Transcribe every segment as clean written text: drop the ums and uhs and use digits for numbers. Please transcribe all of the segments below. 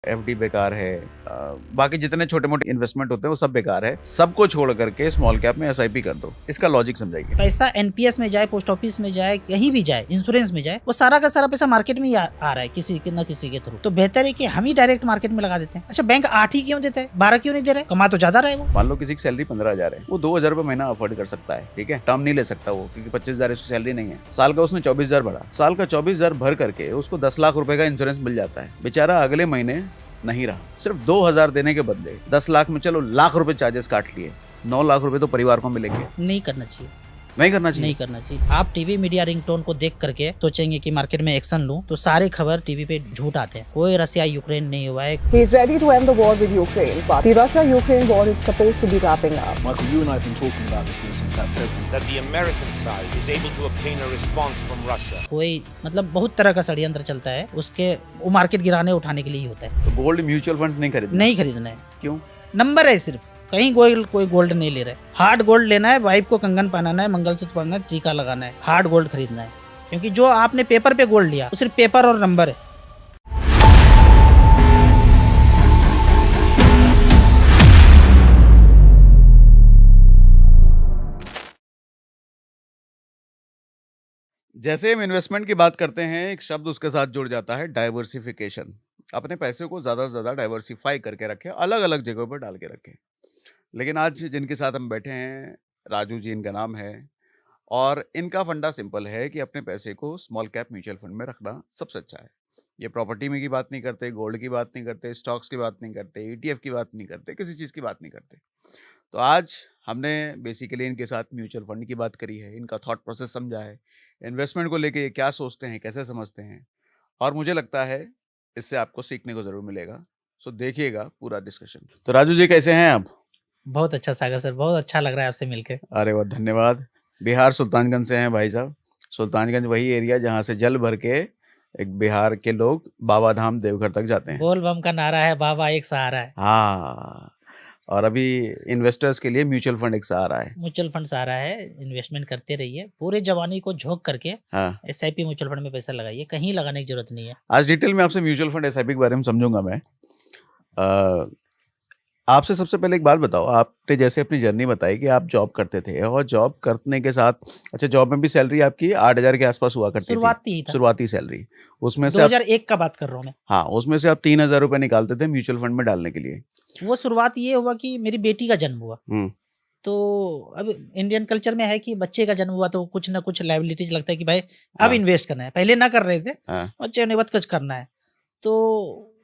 FD बेकार है, बाकी जितने छोटे मोटे इन्वेस्टमेंट होते हैं वो सब बेकार है। सबको छोड़ करके स्मॉल कैप में एसआईपी कर दो। इसका लॉजिक समझाइए। पैसा एनपीएस में जाए, पोस्ट ऑफिस में जाए, कहीं भी जाए, इंश्योरेंस में जाए, वो सारा का सारा पैसा मार्केट में ही आ रहा है किसी के न किसी के थ्रू। तो बेहतर है कि हम ही डायरेक्ट मार्केट में लगा देते हैं। अच्छा, बैंक 8 ही क्यों देता है, 12 क्यों नहीं दे रहे? कमा तो ज्यादा रहे वो। मान लो किसी की सैलरी 15,000 है, वो 2,000 रुपए महीना अफोर्ड कर सकता है, ठीक है, टर्म नहीं ले सकता वो, क्योंकि 25,000 उसकी सैलरी नहीं है। साल का उसने 24,000 भरा, साल का 24,000 भर करके उसको 10 लाख रुपए का इंश्योरेंस मिल जाता है। बेचारा अगले महीने नहीं रहा, सिर्फ 2,000 देने के बदले 10 लाख में चलो लाख रुपए चार्जेस काट लिए, 9 लाख रुपए तो परिवार को मिलेंगे। नहीं करना चाहिए, नहीं करना चाहिए, नहीं करना चाहिए। आप टीवी मीडिया रिंगटोन को देख करके सोचेंगे कि मार्केट में एक्शन लूं, तो सारे खबर टीवी पे झूठ आते हैं। कोई रसिया यूक्रेन नहीं हुआ है। He is ready to end the war with Ukraine, but the Russia-Ukraine war is supposed to be wrapping up. Michael, you and I have been talking about this war since that February. That the American side is able to obtain a response from Russia. कोई मतलब बहुत तरह का षड्यंत्र चलता है, उसके वो मार्केट गिराने उठाने के लिए ही होता है। तो गोल्ड म्यूचुअल फंड्स नहीं खरीदना, नहीं खरीदना है। क्यों? नंबर है सिर्फ, कहीं कोई गोल्ड नहीं ले रहा है। हार्ड गोल्ड लेना है, वाइफ को कंगन पहनाना है, मंगलसूत्र पहनना है, टीका लगाना है, हार्ड गोल्ड खरीदना है। क्योंकि जो आपने पेपर पे गोल्ड लिया वो सिर्फ पेपर और नंबर है। जैसे हम इन्वेस्टमेंट की बात करते हैं, एक शब्द उसके साथ जुड़ जाता है, डाइवर्सिफिकेशन। अपने पैसे को ज़्यादा से ज़्यादा डाइवर्सिफाई करके रखें, अलग अलग जगहों पर डाल के रखें। लेकिन आज जिनके साथ हम बैठे हैं, राजू जी इनका नाम है, और इनका फंडा सिंपल है कि अपने पैसे को स्मॉल कैप म्यूचुअल फंड में रखना सबसे अच्छा है। ये प्रॉपर्टी में की बात नहीं करते, गोल्ड की बात नहीं करते, स्टॉक्स की बात नहीं करते, ईटीएफ की बात नहीं करते, किसी चीज़ की बात नहीं करते। तो आज हमने बेसिकली इनके साथ म्यूचुअल फंड की बात करी है, इनका थॉट प्रोसेस समझा है, इन्वेस्टमेंट को लेके ये क्या सोचते हैं, कैसे समझते हैं, और मुझे लगता है इससे आपको सीखने को ज़रूर मिलेगा। सो देखिएगा पूरा डिस्कशन। तो राजू जी कैसे हैं आप? बहुत अच्छा सागर सर, बहुत अच्छा लग रहा है आपसे मिलकर। अरे वाह, धन्यवाद। बिहार सुल्तानगंज से हैं भाई साहब। सुल्तानगंज वही एरिया जहाँ से जल भर के एक बिहार के लोग बाबा धाम देवघर तक जाते हैं। बोल बम का नारा है, बाबा एक सहारा है। हाँ, और अभी इन्वेस्टर्स के लिए म्यूचुअल फंड एक सहारा है। म्यूचुअल फंड सहारा है, इन्वेस्टमेंट करते रहिए, पूरे जवानी को झोंक करके हाँ, एसआईपी म्यूचुअल फंड में पैसा लगाइए, कहीं लगाने की जरूरत नहीं है। आज डिटेल में आपसे म्यूचुअल फंड एसआईपी के बारे में समझूंगा मैं। आपसे सबसे पहले एक बात बताओ, आपने जैसे अपनी जर्नी बताई कि आप जॉब करते थे, और जॉब करने के साथ, अच्छा, जॉब में भी सैलरी आपकी 8,000 के आसपास हुआ करती थी, शुरुआती ही था, शुरुआती सैलरी। उसमें से 2001 का बात कर रहा हूँ मैं। हाँ, उसमें से आप 3,000 रुपए निकालते थे म्यूचुअल फंड में डालने के लिए। वो शुरुआत ये हुआ कि मेरी बेटी का जन्म हुआ, हम्म, तो अब इंडियन कल्चर में है कि बच्चे का जन्म हुआ तो कुछ ना कुछ लायबिलिटीज लगता है कि भाई अब हाँ। इन्वेस्ट करना है। पहले ना कर रहे थे, हाँ, बच्चे ने बहुत कुछ करना है। तो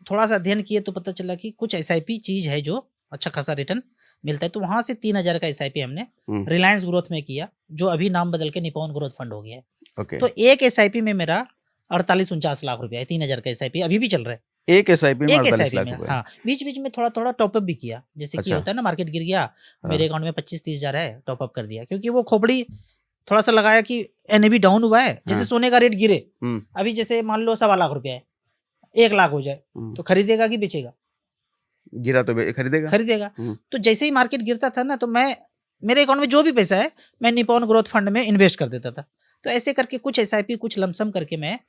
थोड़ा सा अध्ययन किए तो पता चला कि कुछ एसआईपी चीज है जो अच्छा खासा रिटर्न मिलता है। तो वहां से 3,000 का एसआईपी हमने रिलायंस ग्रोथ में किया, जो अभी नाम बदल के निपॉन ग्रोथ फंड हो गया है। ओके। तो एक एसआईपी में मेरा 48-49 लाख रुपया है। 3,000 का एसआईपी अभी भी चल रहा है। एक एसआईपी में एक 48 एसआईपी लाख में, रुपए। हाँ, बीच बीच में थोड़ा थोड़ा टॉपअप भी किया, जैसे कि अच्छा। होता है ना, मार्केट गिर गया, हाँ। मेरे अकाउंट में 25-30 हजार है, टॉपअप कर दिया। क्योंकि वो खोपड़ी थोड़ा सा लगाया कि एनएवी डाउन हुआ है, जैसे हाँ। सोने का रेट गिरे, हम्म, अभी जैसे मान लो 1.25 लाख रुपया है, 1 लाख हो जाए तो खरीदेगा कि बेचेगा? गिरा तो खरीदेगा। खरीदेगा। तो जैसे ही मार्केट गिरता था ना, तो मैं, मेरे अकाउंट में जो भी पैसा है मैं निपॉन ग्रोथ फंड में इन्वेस्ट कर देता था। तो ऐसे करके कुछ एसआईपी, कुछ लमसम करके मैं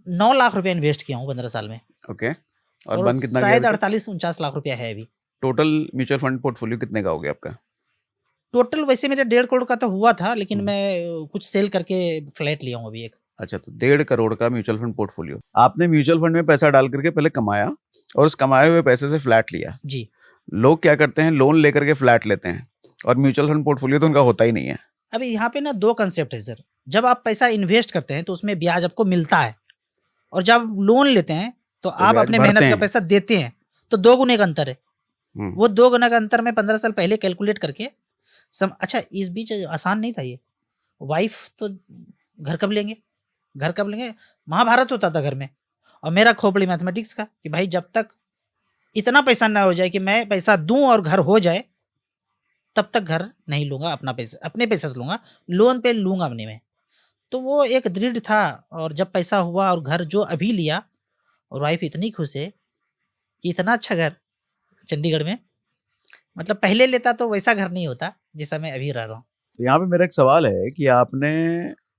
9 लाख रुपया इन्वेस्ट किया हूँ 15 साल में। ओके। और बन कितना शायद गया? 48-49 लाख रुपया है अभी। टोटल म्यूचुअल फंड पोर्टफोलियो कितने का हो गया आपका? टोटल वैसे मेरे 1.5 करोड़ का तो हुआ था, लेकिन मैं कुछ सेल करके फ्लैट लिया हूँ अभी एक। अच्छा, तो 1.5 करोड़ का म्यूचुअल फंड पोर्टफोलियो। आपने म्यूचुअल फंड में पैसा डाल करके पहले कमाया, और उस कमाए हुए पैसे से फ्लैट लिया। जी। लोग क्या करते हैं, लोन लेकर के फ्लैट लेते हैं, और म्यूचुअल फंड पोर्टफोलियो तो उनका होता ही नहीं है। अभी यहाँ पे ना 2 कंसेप्ट है सर। जब आप पैसा इन्वेस्ट करते हैं तो उसमें ब्याज आपको मिलता है, और जब लोन लेते हैं तो आप ब्याज अपने भरते मेहनत का हैं। पैसा देते हैं, तो 2 गुने का अंतर है। हम्म, वो 2 गुना का अंतर मैं 15 साल पहले कैलकुलेट करके अच्छा, इस बीच आसान नहीं था ये। वाइफ तो घर कब लेंगे, घर कब लेंगे, महाभारत होता था घर में। और मेरा खोपड़ी मैथमेटिक्स का कि भाई जब तक इतना पैसा ना हो जाए कि मैं पैसा दूं और घर हो जाए, तब तक घर नहीं लूंगा। अपना पैसा अपने पैसे से लूंगा, लोन पे लूंगा अपने में। तो वो एक दृढ़ था। और जब पैसा हुआ और घर जो अभी लिया, और वाइफ इतनी खुश है कि इतना अच्छा घर चंडीगढ़ में, मतलब पहले लेता तो वैसा घर नहीं होता जैसा मैं अभी रह रहा हूँ। तो यहाँ पे मेरा एक सवाल है कि आपने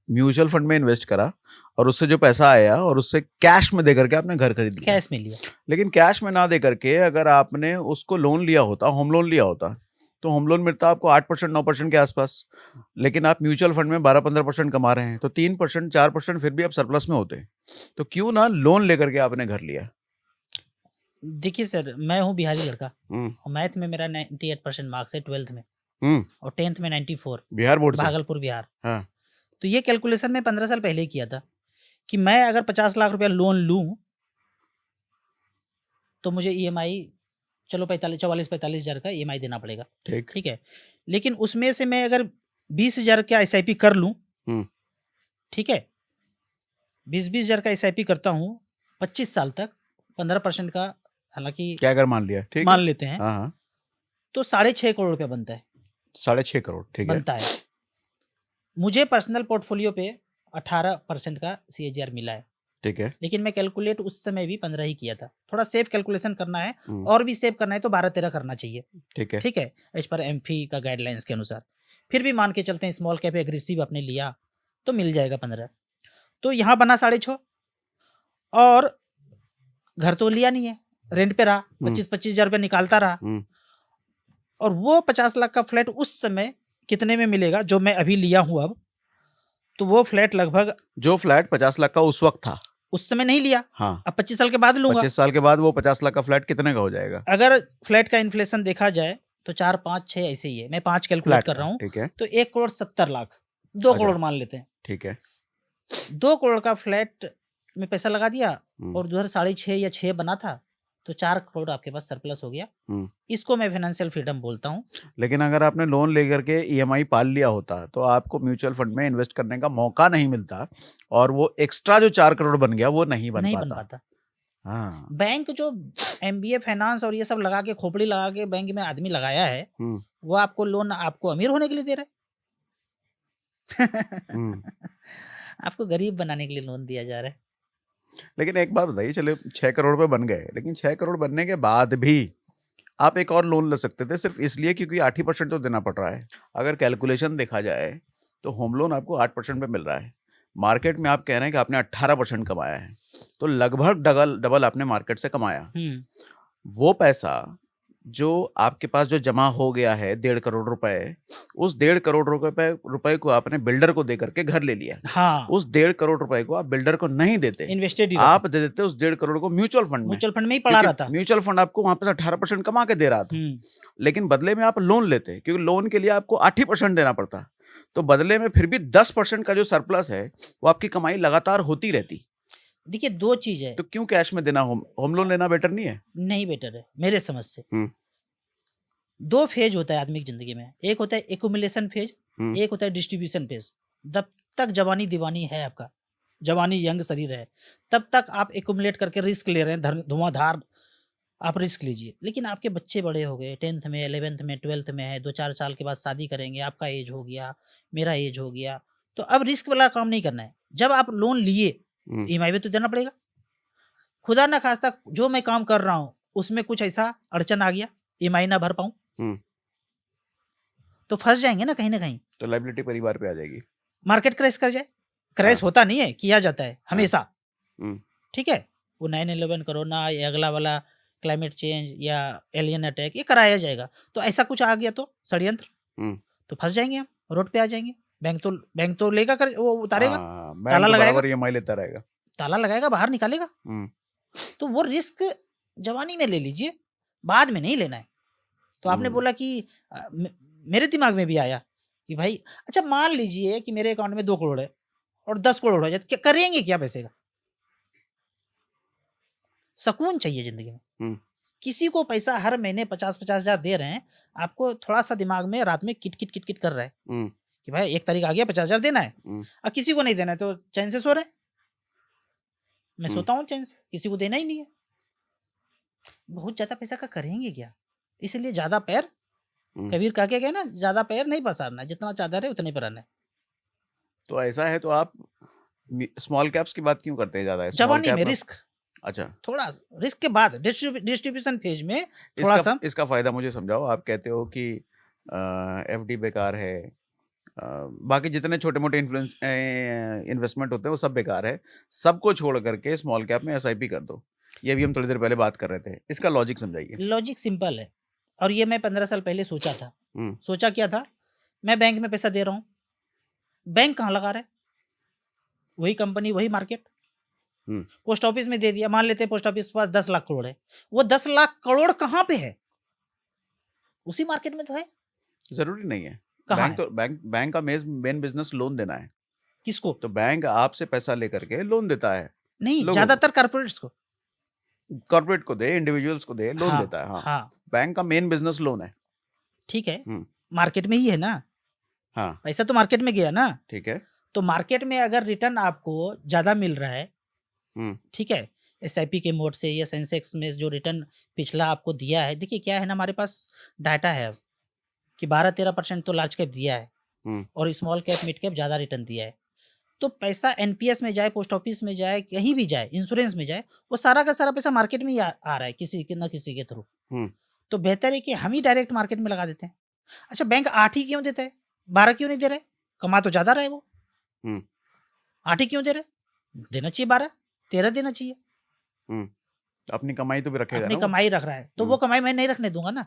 म्यूचुअल फंड में इन्वेस्ट करा और उससे जो पैसा आया और उससे कैश में दे करके आपने घर खरीद लिया। कैश में लिया। लेकिन कैश में ना दे करके अगर आपने उसको लोन लिया होता, होम लोन लिया होता, तो होम लोन मिलता आपको 8% 9% के आसपास। लेकिन आप म्यूचुअल फंड में 12-15% कमा रहे हैं, तो 3% 4% फिर भी आप सरप्लस में होते। तो क्यों ना लोन लेकर के आपने घर लिया? देखिए सर, मैं हूँ बिहारी लड़का हम्म और मैथ में मेरा 98% मार्क्स है 12th में, हम्म और 10th में 94, बिहार बोर्ड से? भागलपुर बिहार। हाँ। तो ये कैलकुलेशन मैं 15 साल पहले ही किया था कि मैं अगर 50 लाख रुपया लोन लूं तो मुझे ईएमआई चलो 44-45 हज़ार का ईएमआई देना पड़ेगा, ठीक। ठीक है। लेकिन उसमें से मैं अगर 20,000 का एसआईपी कर लूं, हम्म ठीक है, 20-20 हज़ार का एसआईपी करता हूं 25 साल तक, 15% का, हालांकि क्या अगर मान लिया, ठीक मान है। लेते हैं, हाँ हाँ, तो 6.5 करोड़ रुपया बनता है, 6.5 करोड़, ठीक है। बनता है। मुझे पर्सनल पोर्टफोलियो पे 18% का सीएजीआर मिला है, ठीक है। लेकिन मैं कैलकुलेट उस समय भी 15 ही किया था। थोड़ा सेफ कैलकुलेशन करना है, हम्म, और भी सेव करना है तो 12-13 करना चाहिए, ठीक है। ठीक है, एज पर एमफी का गाइडलाइंस के अनुसार। फिर भी मान के चलते हैं स्मॉल कैप एग्रेसिव आपने लिया तो मिल जाएगा 15। तो यहाँ बना 6.5, और घर तो लिया नहीं है, रेंट पे रहा, 25-25 हज़ार रुपया निकालता रहा। हम्म, और वो 50 लाख का फ्लैट उस समय कितने में मिलेगा जो मैं अभी लिया हूँ अब, तो वो फ्लैट लगभग, जो फ्लैट 50 लाख का उस वक्त था, उस समय नहीं लिया, हाँ, अब 25 साल के बाद लूंगा। 25 साल के बाद वो 50 लाख का फ्लैट कितने का हो जाएगा? अगर फ्लैट का इन्फ्लेशन देखा जाए तो 4, 5, 6 ऐसे ही है, मैं 5 कैलकुलेट फ्लैट कर का, रहा हूँ, ठीक है। तो 1,70,00,000, 2 अच्छा। करोड़ मान लेते हैं। ठीक है। 2 करोड़ का फ्लैट में पैसा लगा दिया, हम्म, और उधर 6.5 या 6 बना था, तो 4 करोड़ आपके पास सरप्लस हो गया। हम्म। इसको मैं फाइनेंशियल फ्रीडम बोलता हूँ। लेकिन अगर आपने लोन लेकर के ईएमआई पाल लिया होता तो आपको म्यूचुअल फंड में इन्वेस्ट करने का मौका नहीं मिलता, और वो एक्स्ट्रा जो 4 करोड़ बन गया वो नहीं बन नहीं बन पाता। पाता। हाँ। बैंक जो एमबीए फाइनेंस और ये सब लगा के, खोपड़ी लगा के बैंक में आदमी लगाया है, हम्म वो आपको लोन आपको अमीर होने के लिए दे रहा है। हम्म। आपको गरीब बनाने के लिए लोन दिया जा रहा है। लेकिन एक बात बताइए, चले 6 करोड़ रुपए बन गए, लेकिन 6 करोड़ बनने के बाद भी आप एक और लोन ले सकते थे, सिर्फ इसलिए क्योंकि 8% तो देना पड़ रहा है। अगर कैलकुलेशन देखा जाए तो होम लोन आपको 8% पे मिल रहा है, मार्केट में आप कह रहे हैं कि आपने 18% कमाया है, तो लगभग डबल डबल आपने मार्केट से कमाया। वो पैसा जो आपके पास जो जमा हो गया है 1.5 करोड़ रुपए, उस 1.5 करोड़ रुपए को आपने बिल्डर को दे करके घर ले लिया। हाँ, उस 1.5 करोड़ रुपए को आप बिल्डर को नहीं देते, इन्वेस्टेड ही आप दे देते उस 1.5 करोड़ को म्यूचुअल फंड में। म्यूचुअल फंड में ही पड़ा क्योंकि रहता। म्यूचुअल फंड आपको वहां पर 18% कमा के दे रहा था, लेकिन बदले में आप लोन लेते, क्योंकि लोन के लिए आपको 8% देना पड़ता, तो बदले में फिर भी 10% का जो सरप्लस है वो आपकी कमाई लगातार होती रहती। देखिए, 2 चीज है। तो क्यों कैश में देना? होम लोन लेना बेटर नहीं है? नहीं बेटर है मेरे समझ से। हम्म 2 फेज होता है आदमी की जिंदगी में, एक होता है एक्यूमुलेशन फेज, हम्म एक होता है डिस्ट्रीब्यूशन फेज। जब तक जवानी दीवानी है, आपका जवानी यंग शरीर है, तब तक आप एक्यूमुलेट करके रिस्क ले रहे हैं, धुआंधार आप रिस्क लीजिए। लेकिन आपके बच्चे बड़े हो गए, 10th में, 11th में, 12th में है, 2-4 साल के बाद शादी करेंगे, आपका एज हो गया, मेरा एज हो गया, तो अब रिस्क वाला काम नहीं करना है। जब आप लोन लिए, हम्म ईएमआई भी तो देना पड़ेगा। खुदा ना खास्ता जो मैं काम कर रहा हूँ उसमें कुछ ऐसा अड़चन आ गया, ईएमआई ना भर पाऊं, हम्म। तो फंस जाएंगे ना कहीं ना कहीं। तो लाइबिलिटी परिवार पे आ जाएगी। मार्केट क्रैश कर जाए, क्रैश हाँ। होता नहीं है, किया जाता है हमेशा, हम्म ठीक है। वो 9/11 कोरोना या अगला वाला क्लाइमेट चेंज या एलियन अटैक, ये कराया जाएगा। तो ऐसा कुछ आ गया तो षड्यंत्र, हम्म। तो फंस जाएंगे हम, रोड पे आ जाएंगे। बैंक तो लेगा कर, वो उतारेगा, हाँ, ताला बैंक तो लगाएगा, बराबर ईएमआई लेता रहेगा। ताला लगाएगा, बाहर निकालेगा। हम्म तो वो रिस्क जवानी में ले लीजिए, बाद में नहीं लेना है। तो आपने बोला कि मेरे दिमाग में भी आया कि भाई, अच्छा मान लीजिए कि मेरे अकाउंट में 2 करोड़ है और 10 करोड़ हो जाए, तो क्या करेंगे, क्या पैसे का? सुकून चाहिए जिंदगी में। हम्म किसी को पैसा हर महीने 50-50 हज़ार दे रहे हैं, आपको थोड़ा सा दिमाग में रात में किट किट किट किट कर रहा है हम्म कि भाई 1 तारीख आ गया, 50 हज़ार देना है। हम्म अब किसी को नहीं देना है तो चैन से सो रहे हैं। मैं हम्म। सोता हूँ चैन से, किसी को देना ही नहीं है। बहुत ज्यादा पैसा का करेंगे क्या? इसलिए ज्यादा पैर, हम्म। कबीर का के गए ना, ज्यादा पैर नहीं पसारना, जितना चादर है उतने पर रहना है। तो ऐसा है तो आप स्मॉल कैप्स की बात क्यों करते हैं ज्यादा? स्मॉल जवानी कैप में रिस्क, अच्छा, थोड़ा रिस्क के बाद डिस्ट्रीब्यूशन फेज में थोड़ा सा। इसका फायदा मुझे समझाओ। आप कहते हो कि एफडी बेकार है, बाकी जितने छोटे-मोटे इन्वेस्टमेंट होते हैं वो सब बेकार है। सबको छोड़ करके स्मॉल कैप में एसआईपी कर दो। ये भी हम थोड़ी देर पहले बात कर रहे थे। इसका लॉजिक समझाइए। लॉजिक सिंपल है और ये मैं 15 साल पहले सोचा था। हुँ, सोचा क्या था, मैं बैंक में पैसा दे रहा हूँ, बैंक कहाँ लगा रहा है? वही कंपनी, वही मार्केट। हुँ, पोस्ट ऑफिस में दे दिया, मान लेते हैं पोस्ट ऑफिस के पास 10 लाख करोड़ है, वो 10 लाख करोड़ कहाँ पे है? उसी मार्केट में तो है। ज़रूरी नहीं है। कहाँ बैंक है? तो बैंक का मेन बिज़नेस लोन देना है। किसको? तो बैंक आपसे पैसा लेकर के लोन देता है नहीं, लोगों को। ज़्यादातर कॉर्पोरेट्स को। कॉर्पोरेट को दे, इंडिविजुअल्स को दे, लोन हाँ, देता है। हाँ, हाँ, बैंक का मेन बिज़नेस लोन है। ठीक है। हुँ, मार्केट में ही है ना, हाँ, पैसा तो मार्केट में गया ना। ठीक है। तो मार्केट में अगर रिटर्न आपको ज़्यादा मिल रहा है, हुँ, ठीक है, एसआईपी के मोड से या सेंसेक्स में जो रिटर्न पिछला आपको दिया है, देखिए क्या है ना, हमारे पास डाटा है अब कि 12-13% तो लार्ज कैप दिया है हुँ, और स्मॉल कैप, मिड कैप ज़्यादा रिटर्न दिया है। तो पैसा एनपीएस में जाए, पोस्ट ऑफिस में जाए, कहीं भी जाए, इंश्योरेंस में जाए, वो सारा का सारा पैसा मार्केट में ही आ रहा है किसी के ना किसी के थ्रू। हुँ, तो बेहतर है कि हम ही डायरेक्ट मार्केट में लगा देते हैं। अच्छा, बैंक 8 ही क्यों देता है? 12 क्यों नहीं दे रहे? कमा तो ज़्यादा रहा है वो। हुँ, 8 ही क्यों दे रहे? देना चाहिए 12, 13 देना चाहिए। हुँ। अपनी कमाई तो भी रखेगा अपनी ना वो। कमाई रख रहा है, तो वो हुँ, कमाई मैं नहीं रखने दूँगा ना।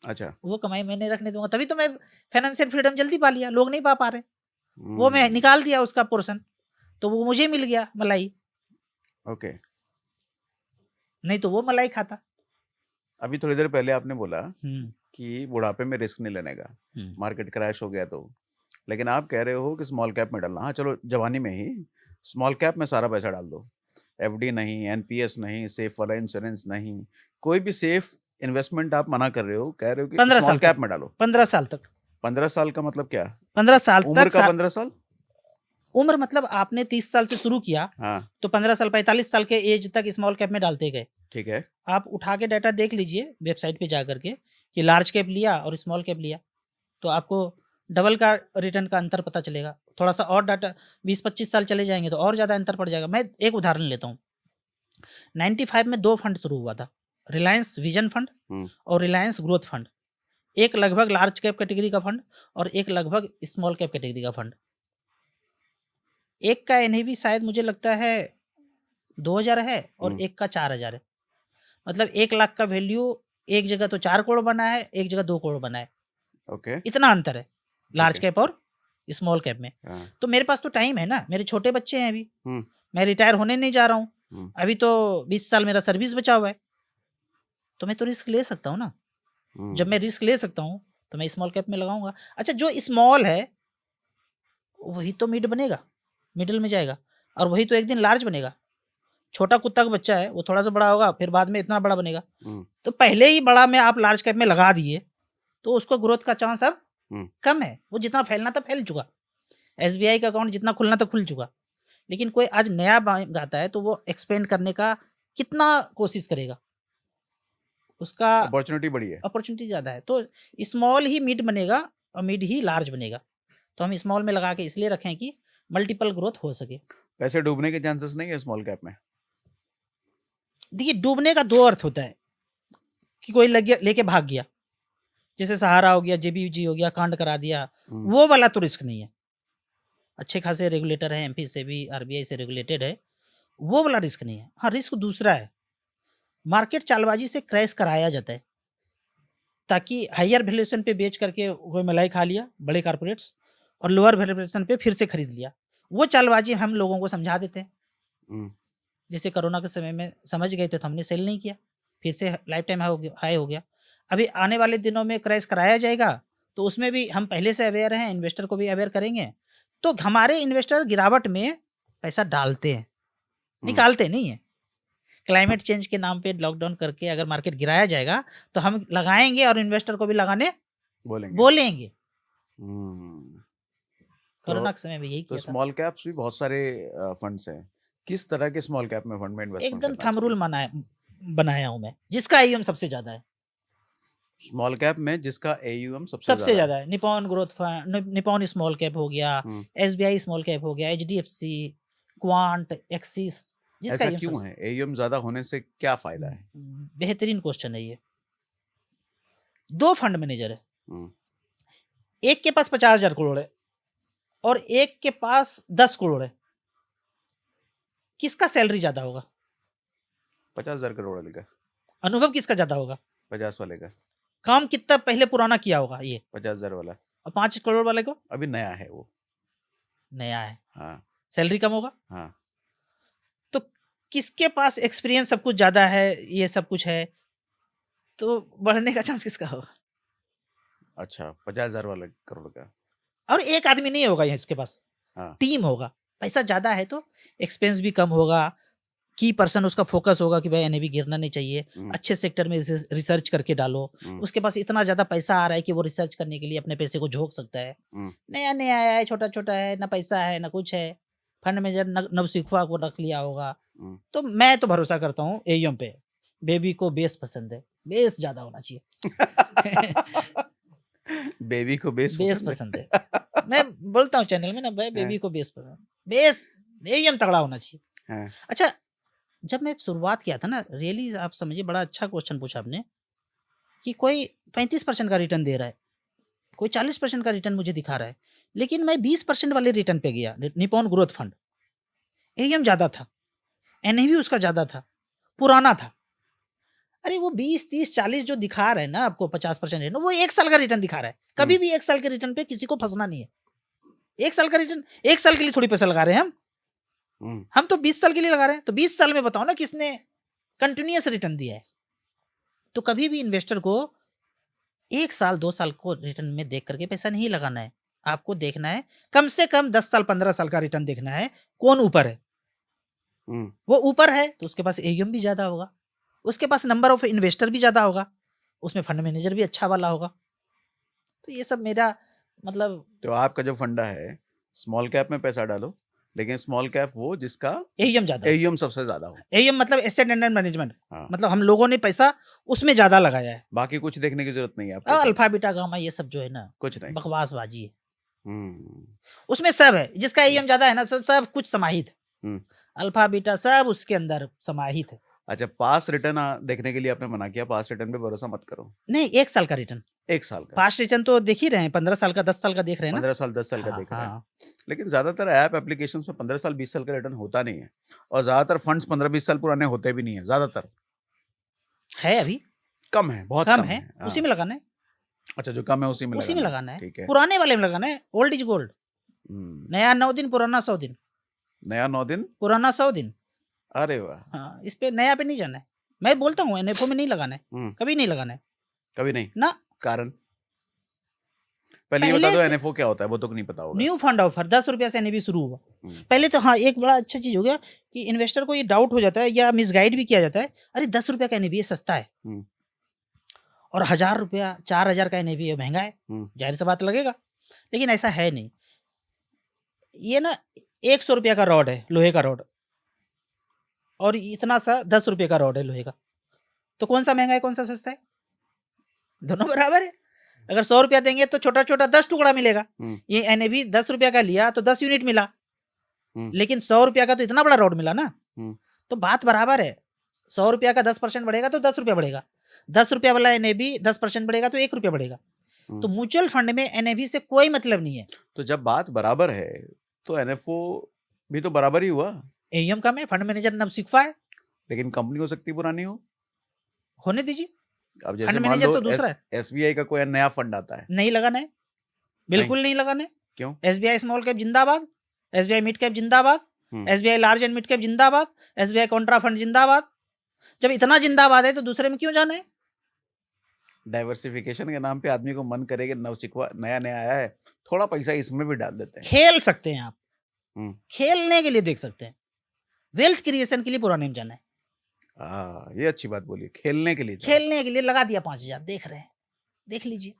अच्छा। वो कमाई मैं नहीं रखने दूँगा, तभी तो मैं फाइनेंशियल फ्रीडम जल्दी पा लिया, लोग नहीं पा पा रहे। वो मैं हुँ, निकाल दिया उसका पोर्शन, तो वो मुझे मिल गया मलाई, ओके। नहीं तो वो मलाई खाता। अभी थोड़ी देर पहले आपने बोला हुँ, कि बुढ़ापे में रिस्क नहीं लेने का, हुँ। मार्केट क्रैश हो गया तो। लेकिन आप कह रहे हो कि स्मॉल कैप में डालना। हाँ, चलो जवानी में ही स्मॉल कैप में सारा पैसा डाल दो। एफडी नहीं, एनपीएस नहीं, सेफ वाला इंश्योरेंस नहीं, कोई भी सेफ इन्वेस्टमेंट आप मना कर रहे हो, कह रहे हो कि 15 स्मॉल साल तक, कैप में डालो। 15 साल तक, 15 साल का मतलब क्या? 15 साल उम्र तक का 15 साल? उम्र मतलब आपने 30 साल से शुरू किया, हाँ, तो 15 साल 45 साल के एज तक स्मॉल कैप में डालते गए। ठीक है। आप उठा के डाटा देख लीजिए वेबसाइट पे जा करके कि लार्ज कैप लिया और स्मॉल कैप लिया, तो आपको डबल का रिटर्न का अंतर पता चलेगा। थोड़ा सा और डाटा 20-25 साल चले जाएँगे तो और ज़्यादा अंतर पड़ जाएगा। मैं एक उदाहरण लेता हूँ, 95 में 2 फंड शुरू हुआ था, रिलायंस विज़न फंड हुँ, और रिलायंस ग्रोथ फंड। एक लगभग लार्ज कैप कैटेगरी का फंड और एक लगभग स्मॉल कैप कैटेगरी का फंड। एक का एनएवी शायद मुझे लगता है 2000 है और हुँ, एक का 4000 है। मतलब 1 लाख का वैल्यू एक जगह तो 4 करोड़ बना है, एक जगह 2 करोड़ बना है। ओके, इतना अंतर है ठीक लार्ज है। कैप और स्मॉल कैप में। हाँ, तो मेरे पास तो टाइम है ना, मेरे छोटे बच्चे हैं अभी, हुँ, मैं रिटायर होने नहीं जा रहा हूँ। हुँ, अभी तो 20 साल मेरा सर्विस बचा हुआ है, तो मैं तो रिस्क ले सकता हूँ ना। जब मैं हुँ, रिस्क ले सकता हूँ, तो मैं स्मॉल कैप में लगाऊँगा। अच्छा, जो स्मॉल है, वही तो मिड बनेगा, मिडल में जाएगा और वही तो एक दिन लार्ज बनेगा। छोटा कुत्ता का बच्चा है, वो थोड़ा-सा बड़ा होगा, फिर बाद में इतना बड़ा बनेगा। हुँ, तो पहले ही बड़ा में आप लार्ज कैप में लगा दिए, तो उसको ग्रोथ का चांस अब हुँ, कम है। वो जितना फैलना था फैल चुका। एसबीआई का अकाउंट जितना खुलना था खुल चुका। लेकिन कोई आज नया बैंक आता है, तो वो एक्सपेंड करने का कितना कोशिश करेगा? उसका अपॉर्च्युनिटी बड़ी है। अपॉर्च्युनिटी ज़्यादा है। तो स्मॉल ही मिड बनेगा और मिड ही लार्ज बनेगा। तो हम स्मॉल में लगा के इसलिए रखे हैं कि मल्टीपल ग्रोथ हो सके। पैसे डूबने के चांसेस नहीं है स्मॉल कैप में? देखिए, डूबने का 2 अर्थ होता है कि कोई लग गया लेके भाग गया। जैसे सहारा हो गया, जेबीजी हो गया, कांड करा दिया, हुँ, वो वाला तो रिस्क नहीं है। अच्छे खासे रेगुलेटर हैं, एमपी से भी, आरबीआई से रेगुलेटेड है, वो वाला रिस्क नहीं है। हाँ, रिस्क दूसरा है, मार्केट चालबाज़ी से क्रैश कराया जाता है, ताकि हायर वैल्यूएशन पे बेच करके कोई मलाई खा लिया, बड़े कॉर्पोरेट्स, और लोअर वैल्यूएशन पे फिर से खरीद लिया। वो चालबाज़ी हम लोगों को समझा देते हैं। हुँ, जैसे कोरोना के समय में समझ गए थे तो हमने सेल नहीं किया, फिर से लाइफ टाइम हाई हो गया। अभी आने वाले दिनों में क्रैश कराया जाएगा, तो उसमें भी हम पहले से अवेयर हैं, इन्वेस्टर को भी अवेयर करेंगे। तो हमारे इन्वेस्टर गिरावट में पैसा डालते हैं, हुँ, निकालते नहीं हैं। क्लाइमेट चेंज के नाम पे लॉकडाउन करके अगर मार्केट गिराया जाएगा, तो हम लगाएँगे और इन्वेस्टर को भी लगाने बोलेंगे। बोलेंगे। हुँ, तो कोरोना के समय में यही तो किया था। स्मॉल कैप्स भी बहुत सारे फंड्स हैं। किस तरह के स्मॉल कैप में फंड में इन्वेस्टमेंट एकदम करना थंब रूल चाहिए? बनाया हूँ मैं, जिसका आईएम सबसे ज़्यादा है। स्मॉल कैप में जिसका एयूएम सबसे सबसे ज़्यादा है। ज़्यादा है। Nippon growth fund, Nippon small cap हो गया, हुँ, एसबीआई स्मॉल कैप हो गया, एचडीएफसी, क्वांट, एक्सिस, जिसका ऐसा आईएम क्यों सबसे है? एयूएम ज़्यादा होने से क्या फ़ायदा है? बेहतरीन क्वेश्चन है ये। 2 फंड मैनेजर है। हुँ, एक के पास 50,000 करोड़ है और एक के पास 10 करोड़ है, किसका सैलरी ज्यादा होगा? 50,000 करोड़ वाले का, अनुभव किसका ज्यादा होगा? 50 वाले का, काम कितना पहले पुराना किया होगा ये? 50,000 वाला। और 5 करोड़ वाले को अभी नया है वो। नया है, हाँ, सैलरी कम होगा। हाँ। तो किसके पास एक्सपीरियंस सब कुछ ज्यादा है, ये सब कुछ है, तो बढ़ने का चांस किसका होगा? अच्छा, 50,000 वाला करोड़ का। और एक आदमी नहीं होगा ये इसके पास, हाँ, टीम होगा। पैसा ज्यादा है तो एक्सपेंस भी कम होगा, की पर्सन उसका फोकस होगा कि भाई एनएवी गिरना नहीं चाहिए, अच्छे सेक्टर में रिसर्च करके डालो। उसके पास इतना ज्यादा पैसा आ रहा है कि वो रिसर्च करने के लिए अपने पैसे को झोंक सकता है। नया नया आया है, छोटा छोटा है, ना पैसा है ना कुछ है, फंड मैनेजर नवसिखवा को रख लिया होगा। तो मैं तो भरोसा करता हूँ एयम पे। बेबी को बेस पसंद है, बेस ज्यादा होना चाहिए। बेबी को बेस बेस पसंद है। मैं बोलता हूँ चैनल में ना भाई, बेबी को बेस पसंद, बेस एयम तगड़ा होना चाहिए। हाँ, अच्छा, जब मैं शुरुआत किया था ना, रियली आप समझिए, बड़ा अच्छा क्वेश्चन पूछा आपने कि कोई 35% का रिटर्न दे रहा है, कोई 40% का रिटर्न मुझे दिखा रहा है, लेकिन मैं 20% वाले रिटर्न पे गया, निपॉन ग्रोथ फंड। एएम ज्यादा था, एनएवी उसका ज्यादा था, पुराना था। अरे वो 20, 30, 40 जो दिखा रहे हैं ना आपको 50% रिटर्न, वो 1 साल का रिटर्न दिखा रहा है। कभी भी 1 साल के रिटर्न पे किसी को फंसना नहीं है। 1 साल का रिटर्न, 1 साल के लिए थोड़ी पैसा लगा रहे हैं हम तो 20 साल के लिए लगा रहे हैं। तो 20 साल में बताओ ना किसने कंटिन्यूअस रिटर्न दिया है। तो कभी भी इन्वेस्टर को 1 साल 2 साल को रिटर्न में देख करके पैसा नहीं लगाना है। आपको देखना है कम से कम 10 साल 15 साल का रिटर्न देखना है, कौन ऊपर है। वो ऊपर है तो उसके पास एयूएम भी ज्यादा होगा, उसके पास नंबर ऑफ इन्वेस्टर भी ज्यादा होगा, उसमें फंड मैनेजर भी अच्छा वाला होगा। तो ये सब मेरा मतलब। तो आपका जो फंडा है, स्मॉल कैप में पैसा डालो, लेकिन स्मॉल कैप वो जिसका एयूएम ज्यादा, एयूएम सबसे ज्यादा हो। एयूएम मतलब एसेट अंडर मैनेजमेंट। हाँ। मतलब हम लोगों ने पैसा उसमें ज्यादा लगाया है। बाकी कुछ देखने की जरूरत नहीं है आपको। अल्फा बीटा गामा ये सब जो है ना, कुछ नहीं, बकवासबाजी है। उसमें सब है, जिसका एयूएम ज्यादा है ना, सब कुछ समाहित है। अल्फा बीटा सब उसके अंदर समाहित है। अच्छा, पास रिटर्न देखने के लिए आपने मना किया, पास रिटर्न पे भरोसा मत करो। नहीं, 1 साल का रिटर्न, 1 साल का पास्ट रिटर्न तो देख ही रहे हैं, 15 साल का 10 साल का देख रहे हैं ना। 15 साल 10 साल का हाँ, देख रहे हैं। हाँ। लेकिन ज्यादातर ऐप एप्लीकेशंस में 15 साल 20 साल का रिटर्न होता नहीं है, और ज्यादातर फंड्स 15-20 साल पुराने होते भी नहीं है। ज्यादातर है, अभी कम है, बहुत कम कम है, हाँ। उसी में लगाना है, अच्छा, जो कम है उसी में लगाना है। ठीक है। पुराने वाले में लगाना है। Old is gold. नया 9 दिन, पुराना 100 दिन। नया 9 दिन, पुराना 100 दिन। अरे वाह। हाँ, इस पे नया पे नहीं जाना है। मैं बोलता हूँ एनएफओ में नहीं लगाना है, कभी नहीं लगाना है कभी नहीं ना। कारण पहले ये बता दो, एनएफओ क्या होता है, वो तो नहीं पता होगा। न्यू फंड ऑफर 10 रुपया से एनएवी शुरू हुआ। पहले तो हाँ, एक बड़ा अच्छा चीज हो गया कि इन्वेस्टर को ये डाउट हो जाता है या मिसगाइड भी किया जाता है, अरे 10 रुपया का एनएवी सस्ता है और 1000 रुपया 4000 का एनएवी महंगा है, जाहिर सी बात लगेगा। लेकिन ऐसा है नहीं। ये ना 100 रुपया का रॉड है, लोहे का रॉड, और इतना सा 10 रुपये का रॉड है लोहे का। तो कौन सा महंगा है, कौन सा सस्ता है? दोनों बराबर है। अगर 100 रुपया देंगे तो छोटा छोटा 10 टुकड़ा मिलेगा। ये एनएवी 10 रुपया का लिया तो 10 यूनिट मिला, लेकिन 100 रुपया का तो इतना बड़ा रॉड मिला ना। तो बात बराबर है। 100 रुपया का 10% बढ़ेगा तो 10 रुपया बढ़ेगा, 10 रुपया वाला एनएवी 10% बढ़ेगा तो 1 रुपया बढ़ेगा। तो म्यूचुअल फंड में एनएवी से कोई मतलब नहीं है। तो जब बात बराबर है तो एनएफओ भी तो बराबर ही हुआ। एयूएम कम है, फंड मैनेजर नवसिखवा है, लेकिन कंपनी हो सकती पुरानी हो। होने दीजिए। अब जैसे फंड मान मैनेजर लो तो दूसरा है। एसबीआई का कोई नया फंड आता है, नहीं लगाना है, बिल्कुल नहीं लगाना है। क्यों? एसबीआई स्मॉल कैप जिंदाबाद, एसबीआई मिड कैप जिंदाबाद, SBI large and mid cap जिंदाबाद, एसबीआई कॉन्ट्रा फंड जिंदाबाद। जब इतना जिंदाबाद है तो दूसरे में क्यों जाना है? डाइवर्सिफिकेशन के नाम पे आदमी को मन करेगा, नवसिखवा नया नया आया है, थोड़ा पैसा इसमें भी डाल देते हैं। खेल सकते हैं आप, खेलने के लिए देख सकते हैं, वेल्थ क्रिएशन के लिए पुराने में जाना है। ये अच्छी बात बोली, खेलने के लिए जाओ। खेलने के लिए लगा दिया 5000, देख रहे हैं, देख लीजिए।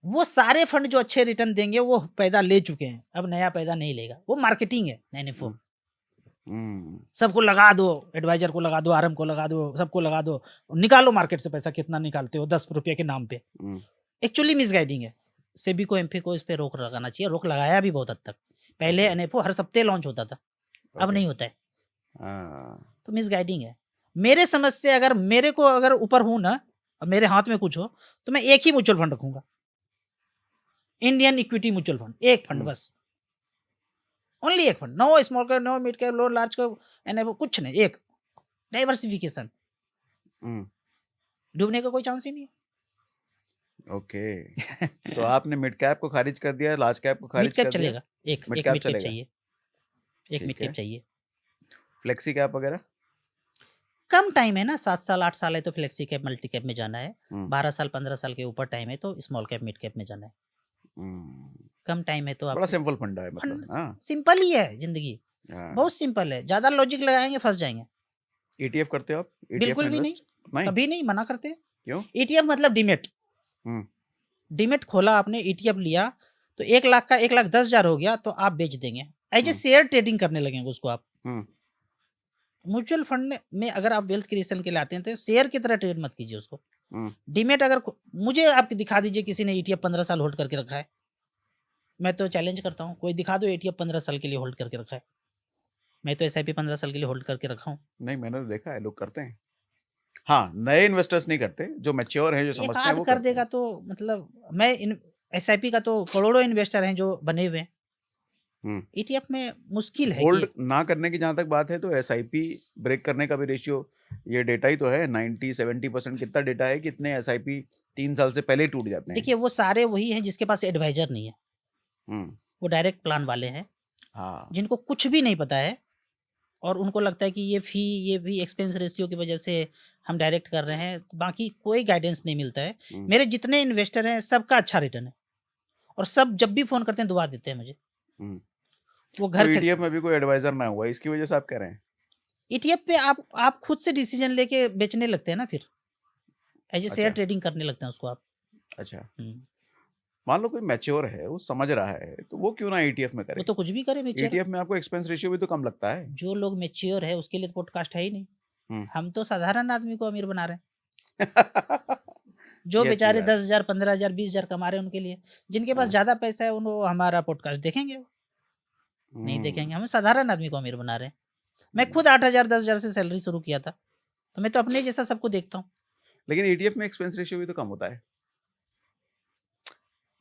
वो सारे फंड जो अच्छे रिटर्न देंगे वो पैदा ले चुके हैं, अब नया पैदा नहीं लेगा। वो मार्केटिंग है एनएफओ। सबको लगा दो, एडवाइजर को लगा दो, आरएम को लगा दो, सबको लगा दो, निकालो मार्केट से पैसा, कितना निकालते हो 10 रुपये के नाम पे। एक्चुअली मिसगाइडिंग है। सेबी को एमपी को इस पे रोक लगाना चाहिए, रोक लगाया भी बहुत हद तक। पहले एनएफओ हर सप्ताह लॉन्च होता था, अब नहीं होता है। तो मिसगाइडिंग है। मेरे समझ से अगर मेरे को अगर ऊपर हूं ना, और मेरे हाथ में कुछ हो, तो मैं एक ही म्यूचुअल फंड रखूंगा, इंडियन इक्विटी म्यूचुअल फंड, एक फंड बस, ओनली एक fund, no small cap, no mid cap, no large cap, and कुछ नहीं, एक डाइवर्सिफिकेशन, हम्म, डूबने का कोई चांस ही नहीं ओके। है। तो आपने मिड कैप को खारिज कर दिया, लार्ज कैप को मिड खारिज कैप कर दिया, चलेगा, एक मिड एक कैप मिड कैप चलेगा, चाहिए, एक मिड ठीक है। कैप चाहिए। फ्लेक्सी कैप वगैरह? कम टाइम है ना, 7 साल 8 साल है तो फ्लेक्सी कैप मल्टी कैप में जाना है, हम्म, 12 साल 15 साल के ऊपर टाइम है तो स्मॉल कैप मिड कैप में जाना है। हम्म, कम टाइम है तो बड़ा आपको सिंपल फंडा है मतलब, फंड हाँ सिंपल ही है जिंदगी, हाँ। बहुत सिंपल है, ज्यादा लॉजिक लगाएंगे फंस जाएंगे। ETF करते हो आप? ETF बिल्कुल में भी नहीं, इन्वेस्ट? नहीं, कभी नहीं, मना करते हैं। क्यों? ईटीएफ मतलब डीमेट, हम्म, डीमेट खोला आपने, ईटीएफ लिया तो 1 लाख का 1,10,000 हो गया तो आप बेच देंगे, as a hmm, share trading करने लगेंगे उसको आप। हम्म, म्यूचुअल फंड में अगर आप वेल्थ क्रिएशन के लिए आते हैं तो शेयर की तरह ट्रेड मत कीजिए उसको। हम्म, डीमेट अगर मुझे आप दिखा दीजिए किसी ने ईटीएफ 15 साल होल्ड करके रखा है, मैं तो चैलेंज करता हूँ, कोई दिखा दो ईटीएफ 15 साल के लिए होल्ड करके रखा है। मैं तो एसआईपी 15 साल के लिए होल्ड करके रखा हूँ। नहीं मैंने तो देखा है लोग करते हैं। हाँ, नए इन्वेस्टर्स नहीं करते, जो मैच्योर हैं, जो एक समझते हैं आध वो कर करते देगा हैं। तो मतलब मैं एसआईपी का तो करोड़ों इन्वेस्टर हैं जो बने हुए हैं, हम्म, ईटीएफ में मुश्किल है होल्ड कि ना करने की जहां तक बात है तो SIP ब्रेक करने का भी रेशियो, ये डेटा ही तो है, 90-70% कितना डेटा है कि इतने SIP 3 साल से पहले ही टूट जाते हैं। देखिए वो सारे वही हैं जिसके पास एडवाइजर नहीं है, हम्म, वो डायरेक्ट प्लान वाले हैं हाँ, जिनको कुछ भी नहीं पता है और उनको लगता है कि ये भी एक्सपेंस रेशियो की वजह से हम डायरेक्ट कर रहे हैं, तो बाकी कोई गाइडेंस नहीं मिलता है। मेरे जितने इन्वेस्टर हैं सबका अच्छा रिटर्न है और सब जब भी फ़ोन करते हैं दुआ देते हैं मुझे। हम्म। वो तो घर ETF में भी कोई एडवाइजर ना हुआ, इसकी वजह से आप कह रहे हैं? ईटीएफ पे आप खुद से डिसीजन लेके बेचने लगते हैं ना, फिर एज ए शेयर अच्छा, ट्रेडिंग करने लगते हैं उसको आप। अच्छा। हम्म, मान लो कोई मैच्योर है, वो समझ रहा है, तो वो क्यों ना ETF में वो करे? तो कुछ भी करे मेच्योर, ETF में आपको एक्सपेंस रेशियो भी तो कम लगता है। जो लोग मेच्योर है उसके लिए तो पॉडकास्ट है ही नहीं। हम्म। हम तो साधारण आदमी को अमीर बना रहे हैं, जो ये अच्छी बेचारे बात। 10,000 15,000 20,000 कमा रहे हैं उनके लिए। जिनके पास हाँ, ज़्यादा पैसा है उनको हमारा पॉडकास्ट देखेंगे वो? नहीं देखेंगे, हम साधारण आदमी को अमीर बना रहे हैं। मैं हम्म। खुद 8,000 10,000 से सैलरी शुरू किया था, तो मैं तो अपने जैसा सबको देखता हूँ। लेकिन ETF में एक्सपेंस रेशियो भी तो कम होता है।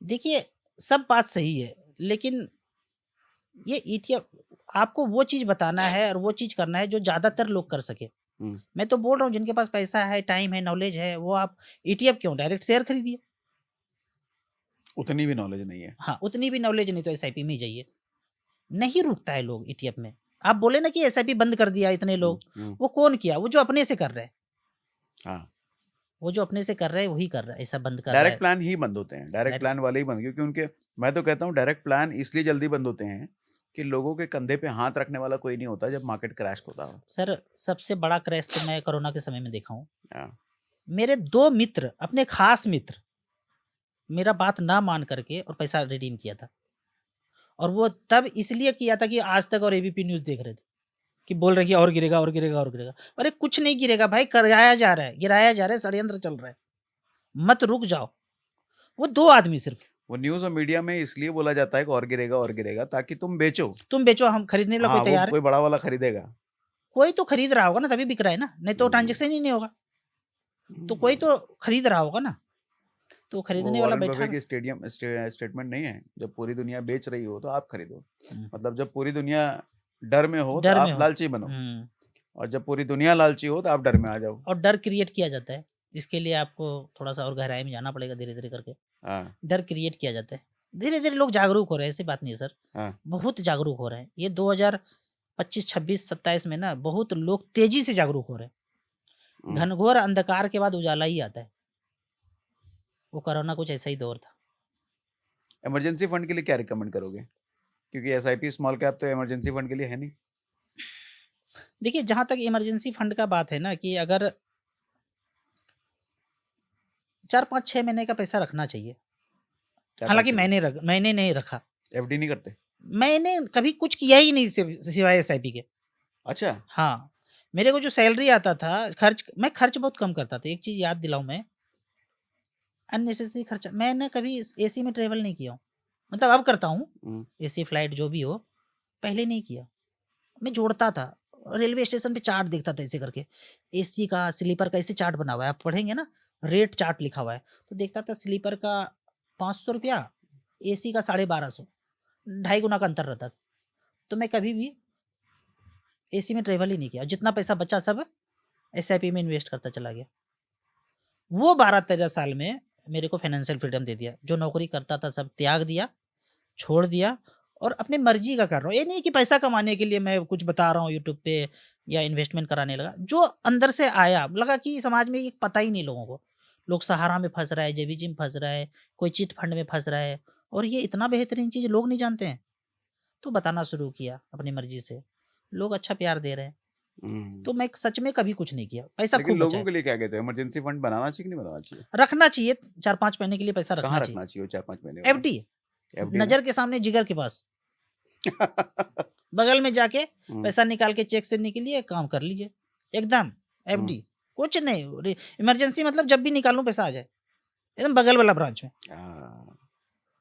देखिए, सब बात सही है, लेकिन ये ईटीएफ आपको वो चीज़ बताना है और वो चीज़ करना है जो ज़्यादातर लोग कर सके। हम्म, मैं तो बोल रहा हूँ जिनके पास पैसा है, टाइम है, नॉलेज है, वो आप ईटीएफ क्यों, डायरेक्ट शेयर खरीदिए। उतनी भी नॉलेज नहीं है। हाँ, उतनी भी नॉलेज नहीं तो एसआईपी में ही जाइए। नहीं रुकता है लोग ईटीएफ में। आप बोले ना कि एसआईपी बंद कर दिया इतने लोग, वो कौन किया? वो जो अपने से कर रहे हैं। हाँ, वो जो अपने से कर रहा है वही कर रहा है, ऐसा बंद कर रहा डायरेक्ट है। प्लान ही बंद होते हैं, डायरेक्ट डायरेक्ट प्लान वाले ही बंद, क्योंकि उनके, मैं तो कहता हूँ डायरेक्ट प्लान इसलिए जल्दी बंद होते हैं कि लोगों के कंधे पे हाथ रखने वाला कोई नहीं होता जब मार्केट क्रैश होता हो। सर, सबसे बड़ा क्रैश तो मैं कोरोना के समय में देखा हूँ। हाँ, मेरे 2 मित्र, अपने खास मित्र, मेरा बात ना मान करके और पैसा रिडीम किया था। और वो तब इसलिए किया था कि आज तक और एबीपी न्यूज़ देख रहे थे, कि बोल रहे हैं कि और गिरेगा और गिरेगा और गिरेगा। अरे कुछ नहीं गिरेगा भाई, कराया जा रहा है, गिराया जा रहा है, षड्यंत्र चल रहा है। मत रुक जाओ। वो 2 आदमी सिर्फ। वो न्यूज़ और मीडिया में इसलिए बोला जाता है कि और गिरेगा ताकि तुम बेचो। तुम बेचो, हम खरीदने के लिए कोई हाँ, वो तैयार है। कोई बड़ा वाला खरीदेगा। कोई तो खरीद रहा होगा ना, तभी बिक रहा है ना, नहीं तो हम्म, ट्रांजैक्शन ही नहीं होगा। तो कोई तो खरीद रहा होगा ना, तो वो खरीदने वाला वॉरेन बैठा बफे की स्टेटमेंट नहीं है, जब पूरी दुनिया बेच रही हो तो आप खरीदो। हम्म, मतलब जब पूरी दुनिया डर में हो तो डर में आप हो। लालची बनो, और जब पूरी दुनिया लालची हो तो आप डर में आ जाओ। और डर क्रिएट किया जाता है, इसके लिए आपको थोड़ा सा और गहराई में जाना पड़ेगा, धीरे धीरे करके हाँ, डर क्रिएट किया जाता है। धीरे धीरे लोग जागरूक हो रहे हैं, ऐसी बात नहीं है सर, हाँ, बहुत जागरूक हो रहे हैं। ये 2025 26 27 में ना बहुत लोग तेजी से जागरूक हो रहे हैं। घनघोर अंधकार के बाद उजाला ही आता है। वो कोरोना कुछ ऐसा ही दौर था। इमरजेंसी फंड के लिए क्या रिकमेंड करोगे? क्योंकि SIP स्मॉल कैप तो इमरजेंसी फंड के लिए है नहीं। देखिए, जहाँ तक इमरजेंसी फंड का बात है ना, कि अगर 4-5-6 महीने का पैसा रखना चाहिए। हालाँकि मैंने नहीं रखा। FD नहीं करते? मैंने कभी कुछ किया ही नहीं सिवाय एसआईपी के। अच्छा। हाँ, मेरे को जो सैलरी आता था, मैं खर्च बहुत कम करता था। एक चीज़ याद दिलाऊँ मैं, अननेसेसरी खर्चा मैंने कभी एसी में ट्रैवल नहीं किया हूँ। मतलब अब करता हूँ, एसी फ्लाइट जो भी हो, पहले नहीं किया। मैं जोड़ता था, रेलवे स्टेशन पे चार्ट देखता था ऐसे करके, एसी का, स्लीपर का ऐसे चार्ट बना हुआ है, आप पढ़ेंगे ना, रेट चार्ट लिखा हुआ है, तो देखता था स्लीपर का 500 रुपया, एसी का 1250, 2.5 गुना का अंतर रहता था। तो मैं कभी भी एसी में ट्रैवल ही नहीं किया, जितना पैसा बचा सब एसआईपी में इन्वेस्ट करता चला गया। वो 12-13 साल में मेरे को फाइनेंशियल फ्रीडम दे दिया। जो नौकरी करता था सब त्याग दिया, छोड़ दिया और अपनी मर्जी का कर रहा हूँ। ये नहीं कि पैसा कमाने के लिए मैं कुछ बता रहा हूँ यूट्यूब पे या इन्वेस्टमेंट कराने लगा। जो अंदर से आया, लगा कि समाज में ये पता ही नहीं लोगों को। लोग सहारा में फंस रहा है, जेबीजी में फंस रहा है, कोई चिट फंड में फंस रहा है, और ये इतना बेहतरीन चीज़ लोग नहीं जानते हैं। तो बताना शुरू किया अपनी मर्जी से, लोग अच्छा प्यार दे रहे हैं। तो मैं सच में कभी कुछ नहीं किया, पैसा लेकिन खूब बचा लोगों है। के लिए क्या कहते हैं, इमरजेंसी फंड बनाना चाहिए कि नहीं बनाना चाहिए? रखना चाहिए, 4-5 महीने के लिए पैसा कहाँ रखना चाहिए। रखना चाहिए वो 4-5 महीने वाला? एफडी, एफडी में? नज़र के सामने जिगर के पास, बगल में जाके पैसा निकाल के चेक से निकलिए, काम कर लीजिए, एकदम एफडी। कुछ नहीं, इमरजेंसी मतलब जब भी निकालूं पैसा आ जाए, एकदम बगल वाला ब्रांच में, हाँ,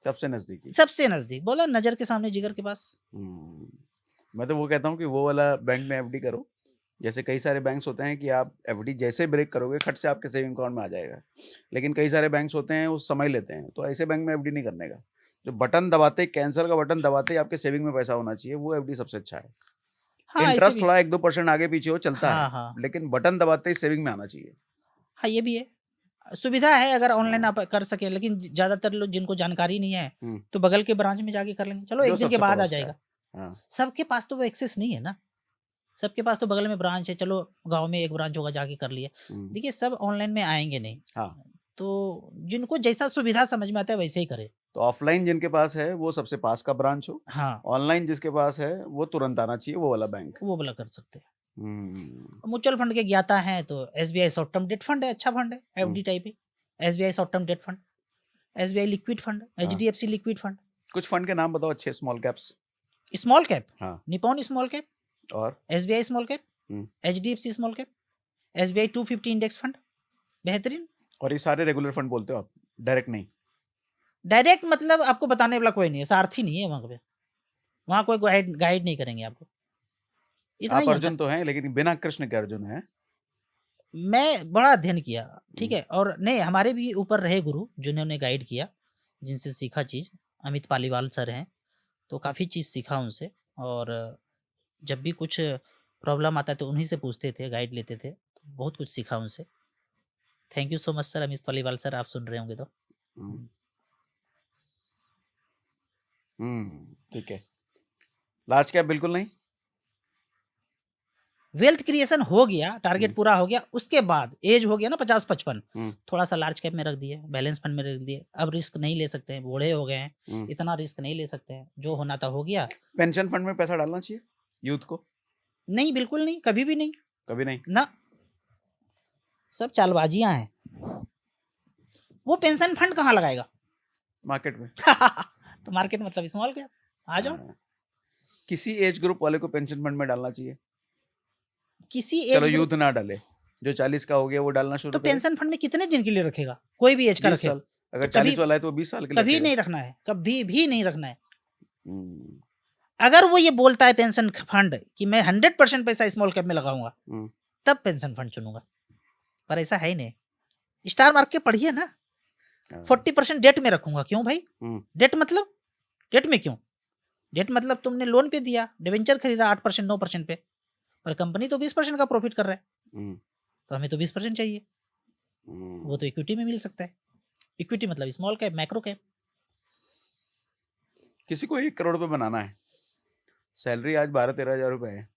सबसे नजदीकी। सबसे नजदीक। बोला नजर के सामने जिगर के पास। मैं तो वो कहता हूँ कि वो वाला बैंक में एफडी करो। जैसे कई सारे बैंक्स होते हैं कि आप एफडी जैसे ब्रेक करोगे खट से आपके सेविंग अकाउंट में आ जाएगा, लेकिन कई सारे बैंक्स होते हैं वो समय लेते हैं, तो ऐसे बैंक में एफडी नहीं करने का। जो बटन दबाते, कैंसिल का बटन दबाते ही आपके सेविंग में पैसा होना चाहिए, वो एफडी सबसे अच्छा है। हाँ, ऐसे इंटरेस्ट भी। थोड़ा 1-2% आगे पीछे हो चलता हाँ, है, हाँ। लेकिन बटन दबाते ही सेविंग में आना चाहिए। हाँ, ये भी है, सुविधा है अगर ऑनलाइन हाँ। आप कर सके। लेकिन ज्यादातर लोग जिनको जानकारी नहीं है, हम्म, तो बगल के ब्रांच में जाके कर लेंगे, चलो जो एक दिन के सबसे बाद आ पड़ोस का है। जाएगा। हाँ, सबके पास तो वो एक्सेस नहीं है ना, सबके पास तो बगल में ब्रांच है, चलो गांव में एक ब्रांच होगा, जाके कर लिए। देखिए सब ऑनलाइन में आएंगे नहीं, हाँ। तो जिनको जैसा सुविधा समझ में आता है वैसे ही करे। तो ऑफलाइन जिनके पास है वो सबसे पास का ब्रांच हो, हाँ, ऑनलाइन जिसके पास है वो तुरंत आना चाहिए, वो वाला बैंक। वो वाला कर सकते हैं। हम्म, म्यूचुअल फंड के ज्ञाता हैं तो SBI short term debt fund है, अच्छा फंड है, एफडी टाइप है। SBI short term debt fund, SBI liquid fund, HDFC liquid fund. कुछ फंड के नाम बताओ अच्छे, स्मॉल कैप्स। स्मॉल कैप, हाँ, निपॉन स्मॉल कैप, और SBI small cap, HDFC small cap, SBI 250 index fund, बेहतरीन। और ये सारे रेगुलर फंड बोलते हो आप, डायरेक्ट नहीं? डायरेक्ट मतलब आपको बताने वाला कोई नहीं है, सारथी नहीं है वहाँ पे, वहाँ कोई गाइड नहीं करेंगे आपको, इतना आप ही अर्जुन अंतर। तो हैं, लेकिन बिना कृष्ण के अर्जुन है। मैं बड़ा अध्ययन किया, ठीक है, और नहीं हमारे भी ऊपर रहे गुरु जिन्होंने गाइड किया, जिनसे सीखा चीज़। अमित पालीवाल सर हैं, तो काफ़ी चीज़ सीखा उनसे, और जब भी कुछ प्रॉब्लम आता है तो उन्हीं से पूछते थे, गाइड लेते थे, तो बहुत कुछ सीखा उनसे। Thank you so much sir, Amit Paliwal sir, आप सुन रहे होंगे तो। ठीक है। लार्ज कैप बिल्कुल नहीं? वेल्थ क्रिएशन हो गया, टारगेट पूरा हो गया, उसके बाद एज हो गया ना 50-55, थोड़ा सा लार्ज कैप में रख दिए, बैलेंस फंड में रख दिए। अब रिस्क नहीं ले सकते हैं, बूढ़े हो गए हैं, इतना रिस्क नहीं ले सकते हैं, जो होना था हो गया। पेंशन फंड में पैसा डालना चाहिए यूथ को? नहीं, बिल्कुल नहीं, कभी भी नहीं, कभी नहीं? ना, सब चालबाजियां हैं। वो पेंशन फंड कहाँ लगाएगा? मार्केट में। तो मार्केट मतलब स्मॉल कैप, आ जाओ। हाँ। किसी एज ग्रुप वाले को पेंशन फंड में डालना चाहिए? किसी चलो एज यूथ ना डाले, जो 40 का हो गया वो डालना शुरू तो करे। पेंशन फंड में कितने दिन के लिए रखेगा? कोई भी एज का 20 रखे, साल। अगर तो कभी 40 वाला है तो 20 साल के लिए कभी रखेगा। नहीं रखना है, कभी भी नहीं रखना है। हम्म, अगर वो ये बोलता है पेंशन फंड कि मैं 100% पैसा स्मॉल कैप में लगाऊंगा, तब पेंशन फंड चुनूंगा, पर ऐसा है ही नहीं। स्टार मार्केट पढ़िए ना, 40% डेट में रखूंगा। क्यों भाई? डेट मतलब, डेट में क्यों? डेट मतलब तुमने लोन पे दिया, डिवेंचर खरीदा 8% 9% पे, पर कंपनी तो 20% का प्रॉफिट कर रहा है, तो हमें तो 20% चाहिए। वो तो इक्विटी में मिल सकता है। इक्विटी मतलब स्मॉल कैप, मैक्रो कैप। किसी को 1 करोड़ पे बनाना है, सैलरी आज 12-13 हज़ार रुपए है,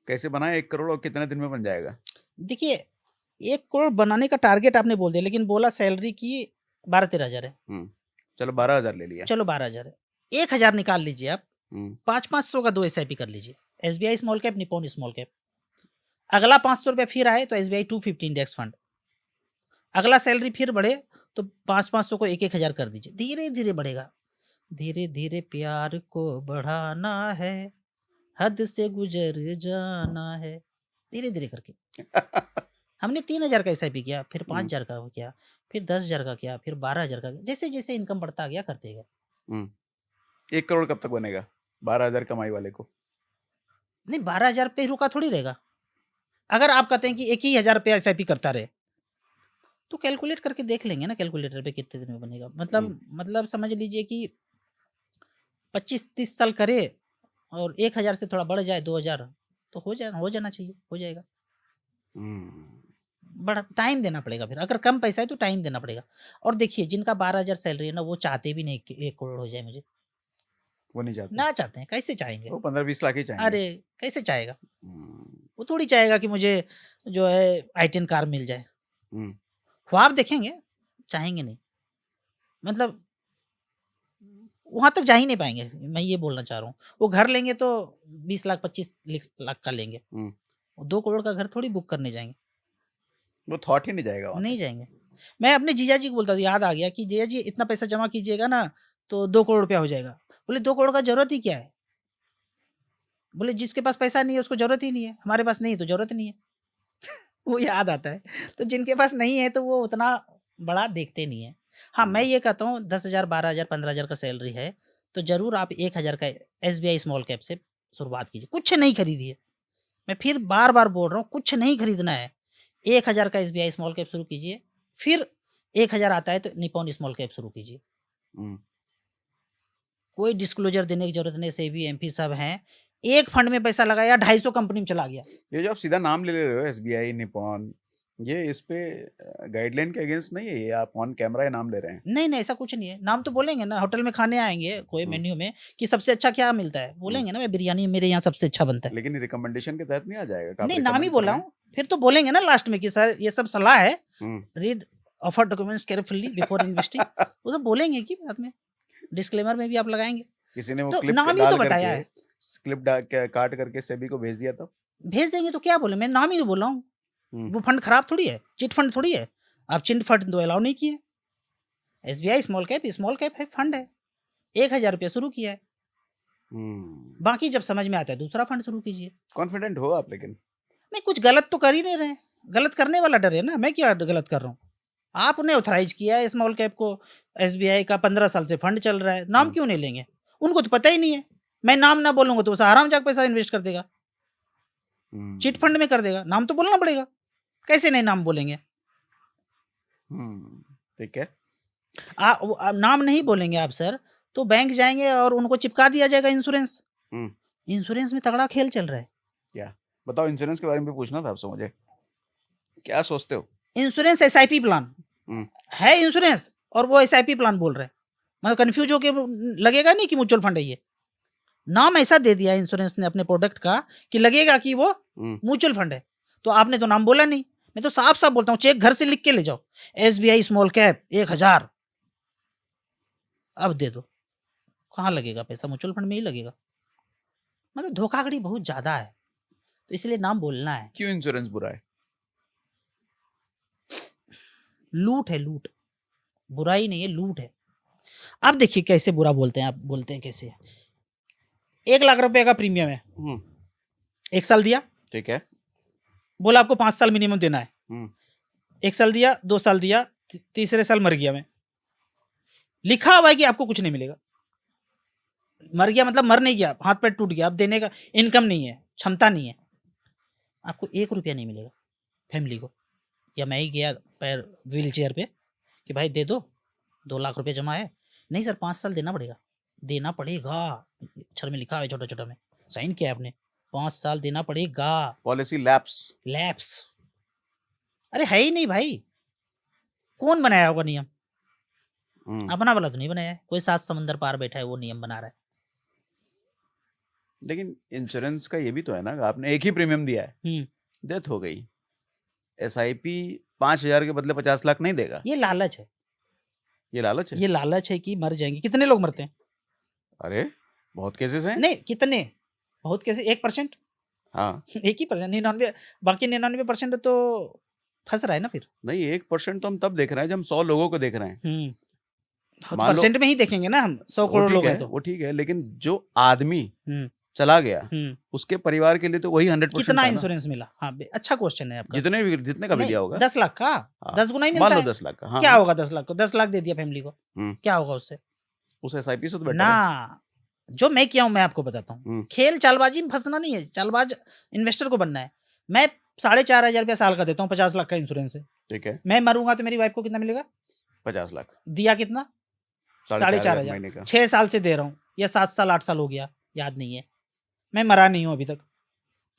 कैसे बनाए 1 करोड़ और कितने दिन में बन जाएगा? देखिए 1 करोड़ बनाने का टारगेट आपने बोल दिया, लेकिन बोला सैलरी की 12-13 हज़ार है। चलो 12,000 ले लिया। चलो 12,000 है, 1,000 निकाल लीजिए आप, 500-500 का 2 SIP कर लीजिए। SBI small cap, Nippon small cap. अगला 500 रुपये फिर आए तो SBI 250 इंडेक्स फंड। अगला सैलरी फिर बढ़े तो 500-500 को 1,000 कर दीजिए। धीरे धीरे बढ़ेगा, धीरे धीरे प्यार को बढ़ाना है, हद से गुजर जाना है, धीरे धीरे करके। हमने 3,000 का SIP किया, फिर 5,000 का किया, फिर 10,000 का किया, फिर 12,000 का किया। जैसे जैसे इनकम बढ़ता गया करते गए। 1 करोड़ कब तक बनेगा 12,000 कमाई वाले को? नहीं, 12,000 पे रुका थोड़ी रहेगा। अगर आप कहते हैं कि 1,000 रुपया SIP करता रहे, तो कैलकुलेट करके देख लेंगे ना कैलकुलेटर पे कितने दिन में बनेगा। मतलब समझ लीजिए कि 25-30 साल करे और 1000 से थोड़ा बढ़ जाए 2000 तो हो जाना चाहिए, हो जाएगा। बड़ा टाइम देना पड़ेगा फिर, अगर कम पैसा है तो टाइम देना पड़ेगा। और देखिए जिनका 12,000 सैलरी है ना, वो चाहते भी नहीं कि 1 करोड़ हो जाए मुझे, वो नहीं चाहते, ना चाहते हैं, कैसे चाहेंगे? वो 15-20 लाख ही चाहेंगे। अरे कैसे चाहेगा? हम्म, वो थोड़ी चाहेगा कि मुझे जो है i10 कार मिल जाए। हम्म, ख्वाब देखेंगे, चाहेंगे नहीं। मतलब वहाँ तक जा ही नहीं पाएंगे, मैं ये बोलना चाह रहा हूँ। वो घर लेंगे तो 20 लाख 25 लाख का लेंगे, हम्म। वो 2 करोड़ का घर थोड़ी बुक करने जाएंगे, वो थॉट ही नहीं जाएगा वहाँ नहीं तक। जाएंगे। मैं अपने जीजा जी को बोलता था, याद आ गया कि जीजा जी इतना पैसा जमा कीजिएगा ना तो 2 करोड़ रुपया हो जाएगा। बोले 2 करोड़ का जरूरत ही क्या है? बोले जिसके पास पैसा नहीं है उसको जरूरत ही नहीं है, हमारे पास नहीं है तो जरूरत नहीं है। वो याद आता है। तो जिनके पास नहीं है तो वो उतना बड़ा देखते नहीं है। हाँ, मैं ये कहता हूँ 10,000 12,000 15,000 का सैलरी है तो जरूर आप 1,000 का SBI स्मॉल कैप से शुरुआत कीजिए। कुछ नहीं खरीदिए, मैं फिर बार बार बोल रहा हूँ, कुछ नहीं खरीदना है। 1,000 का SBI स्मॉल कैप शुरू कीजिए, फिर 1,000 आता है तो निपॉन स्मॉल कैप शुरू कीजिए। हम्म, कोई डिस्क्लोजर देने की जरूरत नहीं, सेबी एमपी सब हैं। एक फंड में पैसा लगाया 250 कंपनी में चला गया। ये जो आप सीधा नाम ले रहे हो SBI निपॉन, ये इस पे गाइडलाइन के अगेंस्ट नहीं है, ये आप ऑन कैमरा ही नाम ले रहे हैं। नहीं नहीं, ऐसा कुछ नहीं है। नाम तो बोलेंगे ना, होटल में खाने आएंगे कोई हम्म, मेन्यू में कि सबसे अच्छा क्या मिलता है, बोलेंगे ना मैं बिरयानी मेरे यहाँ सबसे अच्छा बनता है। लेकिन रिकमेंडेशन के तहत नहीं आ जाएगा कि आप नहीं, नाम ही recommend कर बोला रहे हैं। हूँ, फिर तो बोलेंगे ना लास्ट में कि सर ये सब सलाह है, hmm, read offer documents carefully before investing. वो सब बोलेंगे कि बाद में डिस्क्लेमर में भी आप लगाएंगे। किसी ने वो तो क्लिप नाम ही तो डाल बताया करके, है, क्लिप काट करके सेबी को भेज दिया तब। भेज देंगे तो क्या बोले, मैं नाम ही तो बोला हूँ। हम्म, वो फंड खराब थोड़ी है, चिट फंड थोड़ी है। आप चिट फंड तो अलाउ नहीं किए। SBI स्मॉल कैप है, फंड है, 1,000 रुपया शुरू किया है, हम्म। बाकी जब समझ में आता है दूसरा फंड शुरू कीजिए। कॉन्फिडेंट हो आप, लेकिन मैं कुछ गलत तो कर ही नहीं रहे हैं, गलत करने वाला डर है ना, मैं क्या गलत कर रहा हूँ? आपने ऑथराइज किया है स्मॉल कैप को, SBI का 15 साल से फंड चल रहा है, नाम क्यों नहीं लेंगे? उनको तो पता ही नहीं है। मैं नाम ना बोलूंगा तो वो आराम जाकर पैसा इन्वेस्ट कर देगा, चिट फंड में कर देगा। नाम तो बोलना पड़ेगा, कैसे नहीं नाम बोलेंगे? ठीक है। नाम नहीं बोलेंगे आप सर तो बैंक जाएंगे और उनको चिपका दिया जाएगा इंश्योरेंस। हम्म, इंश्योरेंस में तगड़ा खेल चल रहा है। क्या बताओ, इंश्योरेंस के बारे में भी पूछना था आपसे मुझे, क्या सोचते हो? इंश्योरेंस SIP प्लान हम्म, है इंश्योरेंस, और वो SIP प्लान बोल रहे हैं। मतलब कंफ्यूज होके लगेगा नहीं कि म्यूचुअल फंड है ये। नाम ऐसा दे दिया इंश्योरेंस ने अपने प्रोडक्ट का कि लगेगा कि वो म्यूचुअल फंड है। तो आपने तो नाम बोला नहीं। मैं तो साफ साफ बोलता हूँ, चेक घर से लिख के ले जाओ, SBI स्मॉल कैप 1,000 अब दे दो। कहाँ लगेगा पैसा? म्यूचुअल फंड में ही लगेगा। मतलब धोखाधड़ी बहुत ज्यादा है, तो इसलिए नाम बोलना है। क्यों इंश्योरेंस बुरा है? लूट है, लूट, बुराई नहीं है, लूट है। अब देखिए कैसे बुरा बोलते हैं, आप बोलते हैं कैसे। 1 लाख रुपए का प्रीमियम है, 1 साल दिया, ठीक है। बोला आपको 5 साल मिनिमम देना है। हम्म, 1 साल दिया, 2 साल दिया, तीसरे साल मर गया मैं। लिखा हुआ है कि आपको कुछ नहीं मिलेगा। मर गया मतलब मर नहीं गया, हाथ पैर टूट गया, अब देने का इनकम नहीं है, क्षमता नहीं है, आपको 1 रुपया नहीं मिलेगा फैमिली को। या मैं ही गया पैर व्हील चेयर पे कि भाई दे दो, 2 लाख रुपये जमा है। नहीं सर, 5 साल देना पड़ेगा, देना पड़ेगा। अक्षर में लिखा हुआ है छोटा छोटा में, साइन किया आपने, 5 साल देना पड़ेगा। Policy lapse. अरे है ही नहीं भाई, कौन बनाया होगा नियम? हम्म, अपना वाला तो नहीं बनाया है, कोई 7 समंदर पार बैठा है वो नियम बना रहा है। लेकिन इंश्योरेंस का ये भी तो है ना, आपने एक ही प्रीमियम दिया है, हम्म, डेथ हो गई, SIP 5,000 के बदले 50 लाख नहीं देगा। ये लालच है, ये लालच है। ये लालच है कि मर जाएंगे। कितने लोग मरते हैं? अरे बहुत केसेस हैं। नहीं, कितने, बहुत कैसे, 1%, हाँ, 1% 99, बाकी 99% तो फंस रहा है ना फिर। नहीं 1% तो हम तब देख रहे हैं जब हम 100 लोगों को देख रहे हैं। तो मान लो- परसेंट में ही देखेंगे ना हम, 100 वो करोड़ ठीक लोग है, हैं तो। वो ठीक है, लेकिन जो आदमी हम्म, चला गया हम्म, उसके परिवार के लिए तो वही 100% कितना था ना। इंश्योरेंस मिला? हाँ अच्छा क्वेश्चन है आपका। जितने का भी नहीं, दिया होगा 10 लाख का, हाँ, 10 गुना ही मान मिलता लो है। 10 लाख का। हाँ, क्या होगा 10 लाख को? 10 लाख दे दिया फैमिली को, हम्म, क्या होगा उससे? उस SIP से तो बेटर ना, है। जो मैं किया हूं मैं आपको बताता हूँ। खेल चालबाजी में फंसना नहीं है, चालबाज इन्वेस्टर को बनना है। मैं 4,500 साल का देता हूँ, 50 लाख का इंश्योरेंस है। ठीक है, मैं मरूंगा तो मेरी वाइफ को कितना मिलेगा? 50 लाख, दिया कितना? 4,500 4,500। महीने का। 6 साल से दे रहा हूँ, या 7 साल 8 साल हो गया, याद नहीं है, मैं मरा नहीं हूँ अभी तक,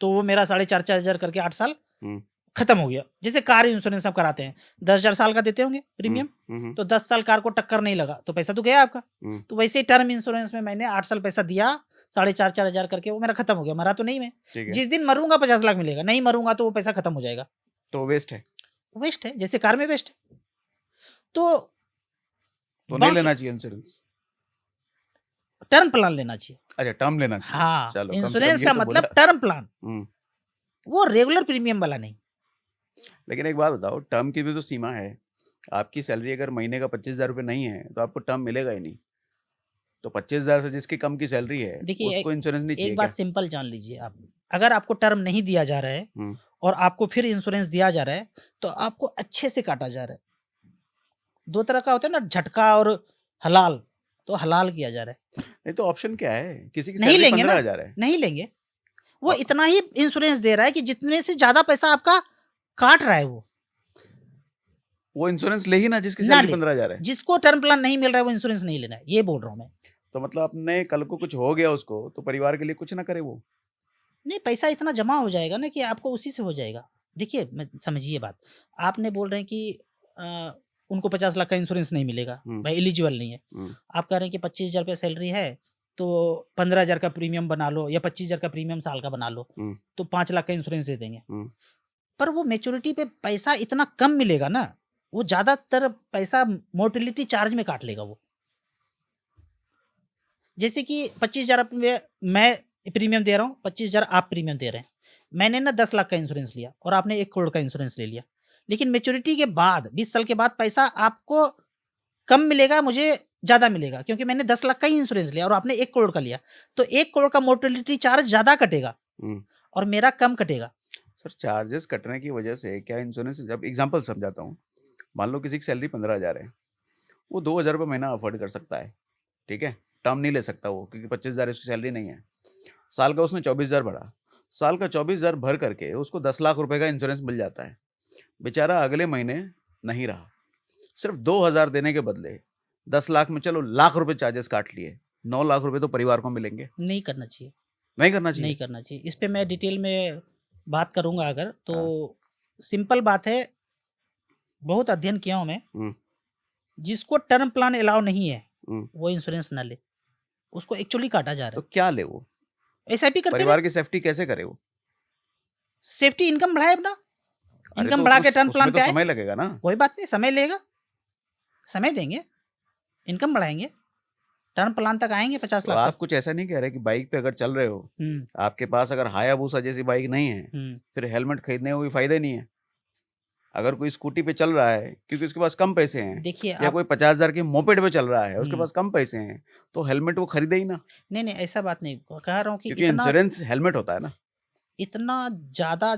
तो वो मेरा 4,500 करके 8 साल हम्म, खत्म हो गया। जैसे कार इंश्योरेंस आप कराते हैं, 10,000 साल का देते होंगे प्रीमियम, तो 10 साल कार को टक्कर नहीं लगा तो पैसा तो गया आपका। तो वैसे ही टर्म इंश्योरेंस में मैंने 8 साल पैसा दिया, 4,500 करके, वो मेरा खत्म हो गया, मरा तो नहीं मैं। ठीक है, जिस दिन मरूंगा 50 लाख मिलेगा, नहीं मरूंगा तो वो पैसा खत्म हो जाएगा, तो वेस्ट है, वेस्ट है, जैसे कार में वेस्ट है। तो नहीं बाकी लेना चाहिए इंश्योरेंस। टर्म प्लान लेना चाहिए। अच्छा, टर्म लेना चाहिए। हाँ, चलो, कम से कम इंश्योरेंस ये का तो मतलब बोला। टर्म प्लान, हम्म, वो रेगुलर प्रीमियम वाला नहीं। लेकिन एक बात बताओ, टर्म की भी तो सीमा है। आपकी सैलरी अगर महीने का 25,000 रुपये नहीं है तो आपको टर्म मिलेगा ही नहीं। तो 25,000 से जिसकी कम की सैलरी है देखिए, उसको इंश्योरेंस नहीं चाहिए एक बात क्या? सिंपल जान लीजिए आप, अगर आपको टर्म नहीं दिया जा रहा है हम्म, और आपको फिर इंश्योरेंस दिया जा रहा है, तो आपको अच्छे से काटा जा रहा है। 2 तरह का होता है ना, झटका और हलाल, तो हलाल किया जा रहा है। नहीं तो ऑप्शन क्या है? किसी की नहीं सैलरी लेंगे ना, 15,000 है, नहीं लेंगे। वो और- इतना ही इंश्योरेंस दे रहा है कि जितने से ज़्यादा पैसा आपका काट रहा है वो इंश्योरेंस ले ही ना जिसकी ना सैलरी ले। 15,000 है। जिसको टर्म प्लान नहीं मिल रहा है वो इंश्योरेंस नहीं लेना है, ये बोल रहा हूँ मैं। तो मतलब अपने कल को कुछ हो गया उसको तो परिवार के लिए कुछ ना करे वो। नहीं, पैसा इतना जमा हो जाएगा ना कि आपको उसी से हो जाएगा। देखिए, मैं समझिए बात, आपने बोल रहे हैं कि उनको 50 लाख का इंश्योरेंस नहीं मिलेगा, भाई एलिजिबल नहीं है। आप कह रहे हैं कि 25,000 रुपये सैलरी है तो 15,000 का प्रीमियम बना लो, या 25,000 का प्रीमियम साल का बना लो, तो 5 लाख का इंश्योरेंस दे देंगे। पर वो मैच्योरिटी पे पैसा इतना कम मिलेगा ना, वो ज़्यादातर पैसा मोर्टेलिटी चार्ज में काट लेगा वो। जैसे कि 25,000 मैं प्रीमियम दे रहा हूँ, 25,000 आप प्रीमियम दे रहे हैं, मैंने ना 10 लाख का इंश्योरेंस लिया और आपने 1 करोड़ का इंश्योरेंस ले लिया, लेकिन मैच्योरिटी के बाद 20 साल के बाद पैसा आपको कम मिलेगा, मुझे ज़्यादा मिलेगा, क्योंकि मैंने 10 लाख का ही इंश्योरेंस लिया और आपने 1 करोड़ का लिया, तो 1 करोड़ का मोर्टेलिटी चार्ज ज़्यादा कटेगा और मेरा कम कटेगा। सर, चार्जेस कटने की वजह से क्या इंश्योरेंस, जब एग्जांपल समझाता हूँ, मान लो किसी की सैलरी 15,000 है, वो 2,000 रुपये महीना अफोर्ड कर सकता है, ठीक है, टर्म नहीं ले सकता वो क्योंकि 25,000 उसकी सैलरी नहीं है। साल का उसने 24,000 भरा, साल का 24,000 भर करके उसको 10 लाख रुपए का इंश्योरेंस मिल जाता है। बेचारा अगले महीने नहीं रहा, सिर्फ 2,000 देने के बदले 10 लाख में चलो लाख रुपए चार्जेस काट लिए, 9 लाख रुपए तो परिवार को मिलेंगे। नहीं करना चाहिए, नहीं करना चाहिए। नहीं करना चाहिए। इस पे मैं डिटेल में बात करूंगा अगर, तो सिंपल बात है, बहुत अध्ययन किया हूं मैं, जिसको टर्म प्लान अलाउ नहीं है वो इंश्योरेंस ना ले, उसको एक्चुअली काटा जा रहा तो है। क्या ले वो? एसआईपी करते परिवार रहे, की सेफ्टी कैसे करे वो? सेफ्टी इनकम बढ़ाए अपना, अरे इनकम तो बढ़ा के टर्म उसमें प्लान तो पे आए, समय लगेगा ना। कोई बात नहीं, समय लेगा, समय देंगे, इनकम बढ़ाएंगे, टर्म प्लान तक आएंगे 50 तो लाख आप तक। कुछ ऐसा नहीं कह रहे कि बाइक पे अगर चल रहे हो, हम्म, आपके पास अगर हायाबूसा जैसी बाइक नहीं है, हम्म। फिर हेलमेट खरीदने का कोई फायदा ही नहीं है। अगर कोई स्कूटी पे चल रहा है क्योंकि उसके पास कम पैसे हैं, देखिए या आप, कोई 50,000 की मोपेड पे चल रहा है उसके हम्म, पास कम पैसे हैं, तो हेलमेट वो खरीदे ही ना, नहीं ऐसा बात नहीं कह रहा हूँ कि क्योंकि इतना इंश्योरेंस हेलमेट होता है ना। इतना ज़्यादा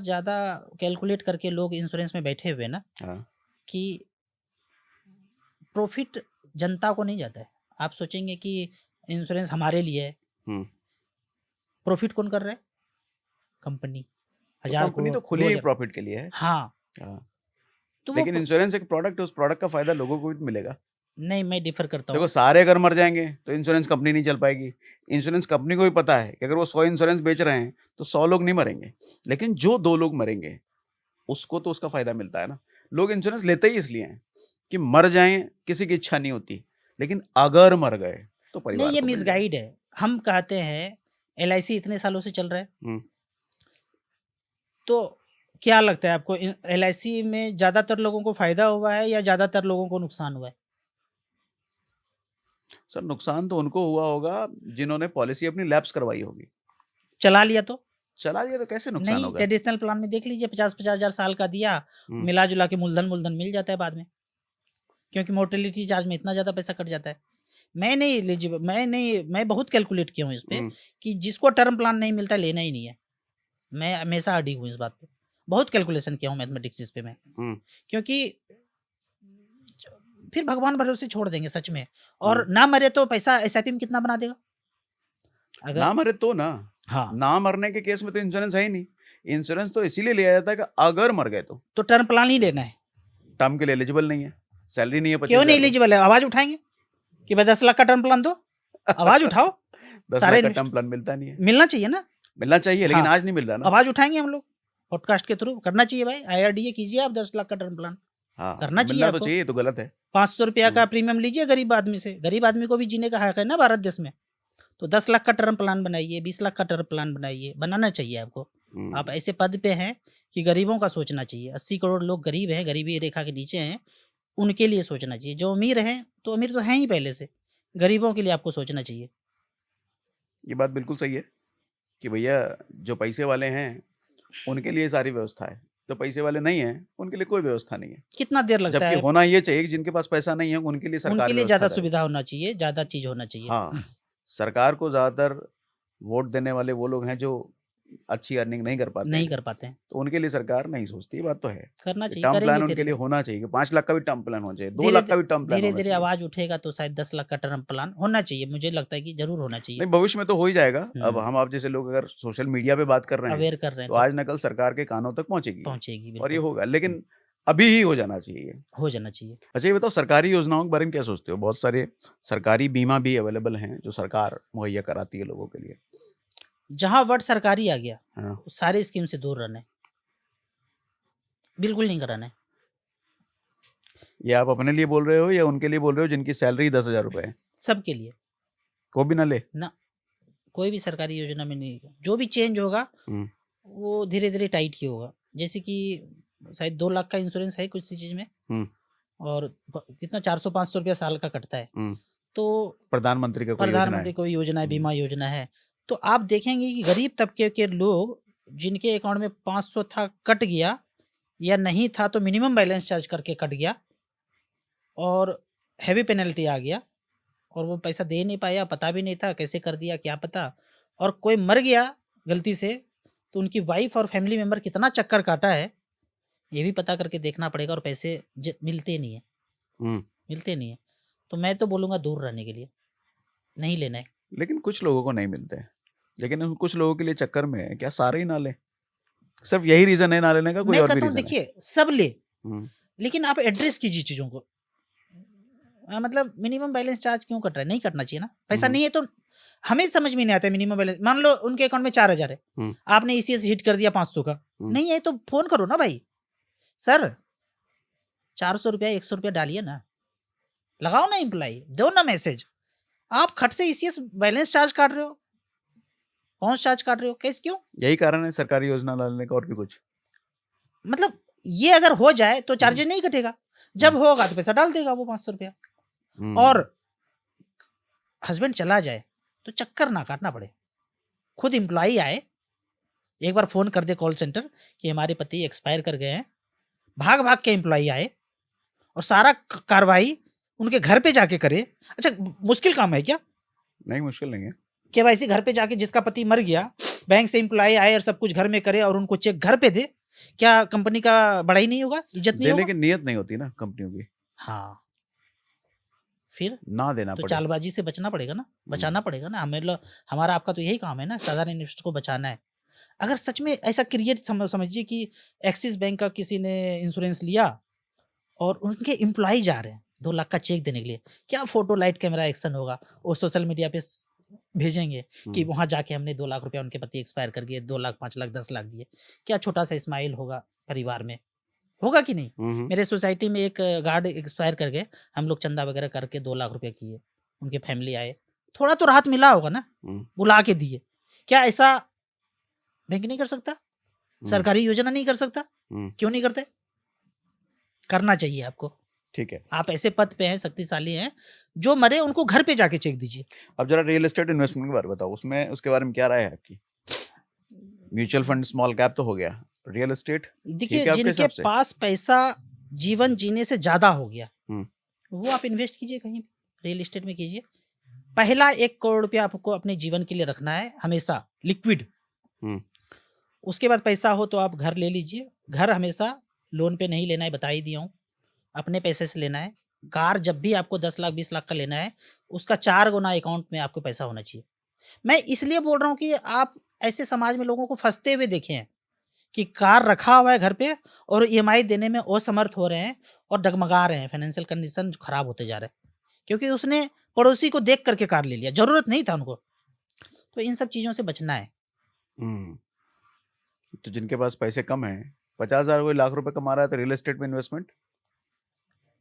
कैलकुलेट करके लोग इंश्योरेंस में बैठे हुए ना, हाँ, कि प्रॉफिट जनता को नहीं जाता है। आप सोचेंगे कि इंश्योरेंस हमारे लिए है, हम्म। प्रॉफिट कौन कर रहा है? कंपनी, तो 1,000 कंपनी करोड़ तो खुली ही 2,000, प्रॉफिट के लिए है। हाँ, हाँ, तो वो लेकिन इंश्योरेंस एक प्रोडक्ट है, उस प्रोडक्ट का फायदा लोगों को भी मिलेगा। नहीं, मैं डिफर करता देखो, हूँ। सारे अगर मर जाएंगे तो इंश्योरेंस कंपनी नहीं चल पाएगी। इंश्योरेंस कंपनी को भी पता है कि अगर वो 100 इंश्योरेंस बेच रहे हैं तो 100 लोग नहीं मरेंगे, लेकिन जो 2 लोग मरेंगे उसको तो उसका फायदा मिलता है ना। लोग इंश्योरेंस लेते ही इसलिए हैं कि मर जाएं, किसी की इच्छा नहीं होती, लेकिन अगर मर गए तो नहीं, परिवार ये को मिल जाए। मिसगाइड है। हम कहते हैं LIC इतने सालों से चल रहा है, हम्म। तो क्या लगता है आपको, LIC में ज़्यादातर लोगों को फायदा हुआ है या ज़्यादातर लोगों को नुकसान हुआ है? सर, नुकसान तो उनको हुआ होगा जिन्होंने पॉलिसी अपनी लैप्स करवाई होगी। चला लिया तो चला लिया तो कैसे नुकसान नहीं, होगा? ट्रेडिशनल प्लान में देख लीजिए, 50-50 हजार साल का दिया, हम्म। मिला जुला के मूलधन मिल जाता है बाद में, क्योंकि मोर्टेलिटी चार्ज में इतना ज़्यादा पैसा कट जाता है। मैं बहुत कैलकुलेट किया हूँ इस पे, कि जिसको टर्म प्लान नहीं मिलता लेना ही नहीं है। मैं हमेशा अडिग हूँ इस बात पे, बहुत कैलकुलेशन किया हूँ मैथमेटिक्स इस पे मैं, क्योंकि फिर भगवान भरोसे छोड़ देंगे सच में, और ना मरे तो पैसा SIP में कितना बना देगा अगर। ना मरे तो ना, हाँ, ना मरने के केस में तो इंश्योरेंस है ही नहीं। इंश्योरेंस तो इसीलिए लिया जाता है कि अगर मर गए तो टर्म प्लान ही लेना है। टर्म के लिए एलिजिबल नहीं है, सैलरी नहीं है क्यों नहीं 25,000 एलिजिबल है? आवाज उठाएंगे कि भाई 10 लाख का टर्म प्लान दो, आवाज उठाओ। 10 सारे लाख का इन्वेस्ट- टर्म प्लान मिलता नहीं है, मिलना चाहिए ना, मिलना चाहिए लेकिन हाँ। आज नहीं मिल रहा ना। आवाज उठाएंगे हम लोग पॉडकास्ट के थ्रू। करना चाहिए भाई, IRDA कीजिए आप 10 लाख का टर्म प्लान, हाँ, करना चाहिए मिलना तो आपको। चाहिए, तो गलत है। 500 रुपया का प्रीमियम लीजिए गरीब आदमी से, गरीब आदमी को भी जीने का हक है ना भारत देश में। तो 10 लाख का टर्म प्लान बनाइए, 20 लाख का टर्म प्लान बनाइए, बनाना चाहिए आपको। हम्म, आप ऐसे पद पे हैं कि गरीबों का सोचना चाहिए। 80 करोड़ लोग गरीब हैं, गरीबी रेखा के नीचे हैं, उनके लिए सोचना चाहिए। जो अमीर हैं तो अमीर तो हैं ही पहले से, गरीबों के लिए आपको सोचना चाहिए। ये बात बिल्कुल सही है कि भैया जो पैसे वाले हैं उनके लिए सारी व्यवस्था है, जो पैसे वाले नहीं हैं उनके लिए कोई व्यवस्था नहीं है। कितना देर लगता जबकि है? होना ये चाहिए कि जिनके पास पैसा नहीं है उनके लिए सरकार उनके लिए व्यवस्था ज़्यादा करे। सुविधा होना चाहिए, ज़्यादा चीज़ होना चाहिए। हाँ, सरकार को ज्यादातर वोट देने वाले वो लोग हैं जो अच्छी अर्निंग नहीं कर पाते नहीं हैं, कर पाते हैं, तो उनके लिए सरकार नहीं सोचती। ये बात तो है। करना चाहिए, टर्म करेंगे प्लान उनके लिए धीरे-धीरे। होना चाहिए, 5 लाख का भी टर्म प्लान होना चाहिए, 2 धीरे लाख का भी टर्म प्लान होना धीरे-धीरे चाहिए। आवाज़ उठेगा तो शायद 10 लाख का टर्म प्लान होना चाहिए। मुझे लगता है कि ज़रूर होना चाहिए। नहीं, भविष्य में तो हो ही जाएगा। अब हुँ। हम आप जैसे लोग अगर सोशल मीडिया पे बात कर रहे हैं अवेयर कर रहे हैं तो तो आज न कल सरकार के कानों तक पहुंचेगी पहुँचेगी और ये बिल्कुल, होगा, लेकिन अभी ही हो जाना चाहिए ये। हो जाना चाहिए। अच्छा ये बताओ, सरकारी योजनाओं के बारे में क्या सोचते हो? बहुत सारे सरकारी बीमा भी अवेलेबल हैं जो सरकार मुहैया कराती है लोगों के लिए। जहाँ वर्ड सरकारी आ गया, हाँ, सारे स्कीम से दूर रहना है। बिल्कुल नहीं कराना है। ये आप अपने लिए बोल रहे हो या उनके लिए बोल रहे हो जिनकी सैलरी 10,000 रुपए है, सबके लिए वो भी ना ले? ना, कोई भी सरकारी योजना में नहीं। जो भी चेंज होगा हम्म, वो धीरे-धीरे टाइट ही होगा। जैसे कि शायद 2 लाख का इंश्योरेंस है किसी चीज़ में हम्म, और कितना 400-500 रुपया साल का कटता है। हम्म। तो प्रधानमंत्री का कोई योजना प्रधानमंत्री है? कोई योजना है, हम्म, बीमा योजना है, तो आप देखेंगे कि गरीब तबके के लोग जिनके अकाउंट में 500 था कट गया, या नहीं था तो मिनिमम बैलेंस चार्ज करके कट गया और हैवी पेनल्टी आ गया और वो पैसा दे नहीं पाया, पता भी नहीं था कैसे कर दिया क्या पता, और कोई मर गया गलती से तो उनकी वाइफ और फैमिली मेंबर कितना चक्कर काटा है ये भी पता करके देखना पड़ेगा। और पैसे मिलते नहीं है, हम्म। मिलते नहीं है। तो मैं तो बोलूँगा दूर रहने के लिए, नहीं लेना है। लेकिन कुछ लोगों को नहीं मिलते हैं, लेकिन उन कुछ लोगों के लिए चक्कर में क्या सारे ही ना लें? सिर्फ यही रीजन है ना लेने का, कोई मैं और भी कहता हूँ रीजन है? देखिए सब ले, हम्म, लेकिन आप एड्रेस कीजिए चीज़ों को। मतलब मिनिमम बैलेंस चार्ज क्यों कट रहा है? नहीं कटना चाहिए ना। पैसा हम्म, नहीं है तो हमें समझ में नहीं आता है मिनिमम बैलेंस। मान लो उनके अकाउंट में 4,000 है, हम्म, आपने ECS हिट कर दिया 500 का, हम्म। नहीं है तो फ़ोन करो ना भाई, सर 400 रुपया 100 रुपया डालिए ना, लगाओ ना एम्प्लॉई, दो ना मैसेज। आप खट से ECS बैलेंस चार्ज काट रहे हो, पहुँच चार्ज काट रहे हो, कैसे क्यों? यही कारण है सरकारी योजना डालने का, और भी कुछ? मतलब ये अगर हो जाए तो हम्म, चार्जेस नहीं कटेगा, जब होगा तो पैसा डाल देगा वो 500 रुपया। हम्म, और हस्बैंड चला जाए तो चक्कर ना काटना पड़े, खुद एम्प्लॉई आए, एक बार फ़ोन कर दे कॉल सेंटर कि हमारे पति एक्सपायर कर गए हैं, भाग भाग के एम्प्लॉई आए और सारा कार्रवाई उनके घर पे जाके करे। अच्छा मुश्किल काम है क्या? नहीं, मुश्किल नहीं है। KYC घर पे जाके, जिसका पति मर गया, बैंक से एम्प्लॉई आए और सब कुछ घर में करे और उनको चेक घर पे दे, क्या कंपनी का बड़ाई नहीं होगा, इज्जत नहीं देने होगा? की नियत नहीं होती ना कंपनियों की, हाँ, फिर ना देना तो पड़े। चालबाजी से बचना पड़ेगा ना, बचाना पड़ेगा ना। हमें हमारा आपका तो यही काम है ना, साधारण इन्वेस्टर को बचाना है। अगर सच में ऐसा क्रिएट समझिए कि एक्सिस बैंक का किसी ने इंश्योरेंस लिया और उनके एम्प्लॉई जा रहे हैं 2 लाख का चेक देने के लिए, क्या फोटो लाइट कैमरा एक्शन होगा, वो सोशल मीडिया पे भेजेंगे कि वहां जाके हमने 2 लाख रुपया उनके पति एक्सपायर कर गए, 2 लाख 5 लाख 10 लाख दिए, क्या छोटा सा स्माइल होगा परिवार में, होगा कि नहीं? हम्म, मेरे सोसाइटी में एक गार्ड एक्सपायर कर गए, हम लोग चंदा वगैरह करके 2 लाख रुपया किए, उनके फैमिली आए, थोड़ा तो राहत मिला होगा ना, हम्म, बुला के दिए। क्या ऐसा बैंक नहीं कर सकता? हम्म, सरकारी योजना नहीं कर सकता? हम्म। क्यों नहीं करते? करना चाहिए आपको। ठीक है। आप ऐसे पद पे हैं, शक्तिशाली हैं, जो मरे उनको घर पे जाके चेक दीजिए। अब जरा रियल एस्टेट इन्वेस्टमेंट के बारे में बताओ, उसमें उसके बारे में क्या राय है आपकी? म्यूचुअल फंड स्मॉल कैप तो हो गया, रियल एस्टेट ठीक देखिए है आपके जिनके हिसाब से? पास पैसा जीवन जीने से ज्यादा हो गया, हम्म, वो आप इन्वेस्ट कीजिए कहीं भी, रियल एस्टेट में कीजिए। पहला 1 करोड़ रुपया आपको अपने जीवन के लिए रखना है हमेशा, लिक्विड। हम्म, उसके बाद पैसा हो तो आप घर ले लीजिए। घर हमेशा लोन पे नहीं लेना है, बता ही दिया हूँ, अपने पैसे से लेना है। कार जब भी आपको 10 लाख 20 लाख का लेना है, उसका 4 गुना अकाउंट में आपको पैसा होना चाहिए। मैं इसलिए बोल रहा हूँ कि आप ऐसे समाज में लोगों को फंसते हुए देखे हैं कि कार रखा हुआ है घर पे और ईएमआई देने में असमर्थ हो रहे हैं और डगमगा रहे हैं, फाइनेंशियल कंडीशन खराब होते जा रहे हैं, क्योंकि उसने पड़ोसी को देख करके कार ले लिया, ज़रूरत नहीं था उनको। तो इन सब चीज़ों से बचना है। हम्म, तो जिनके पास पैसे कम हैं, 50,000 कोई लाख रुपए कमा रहा है, तो रियल एस्टेट में इन्वेस्टमेंट।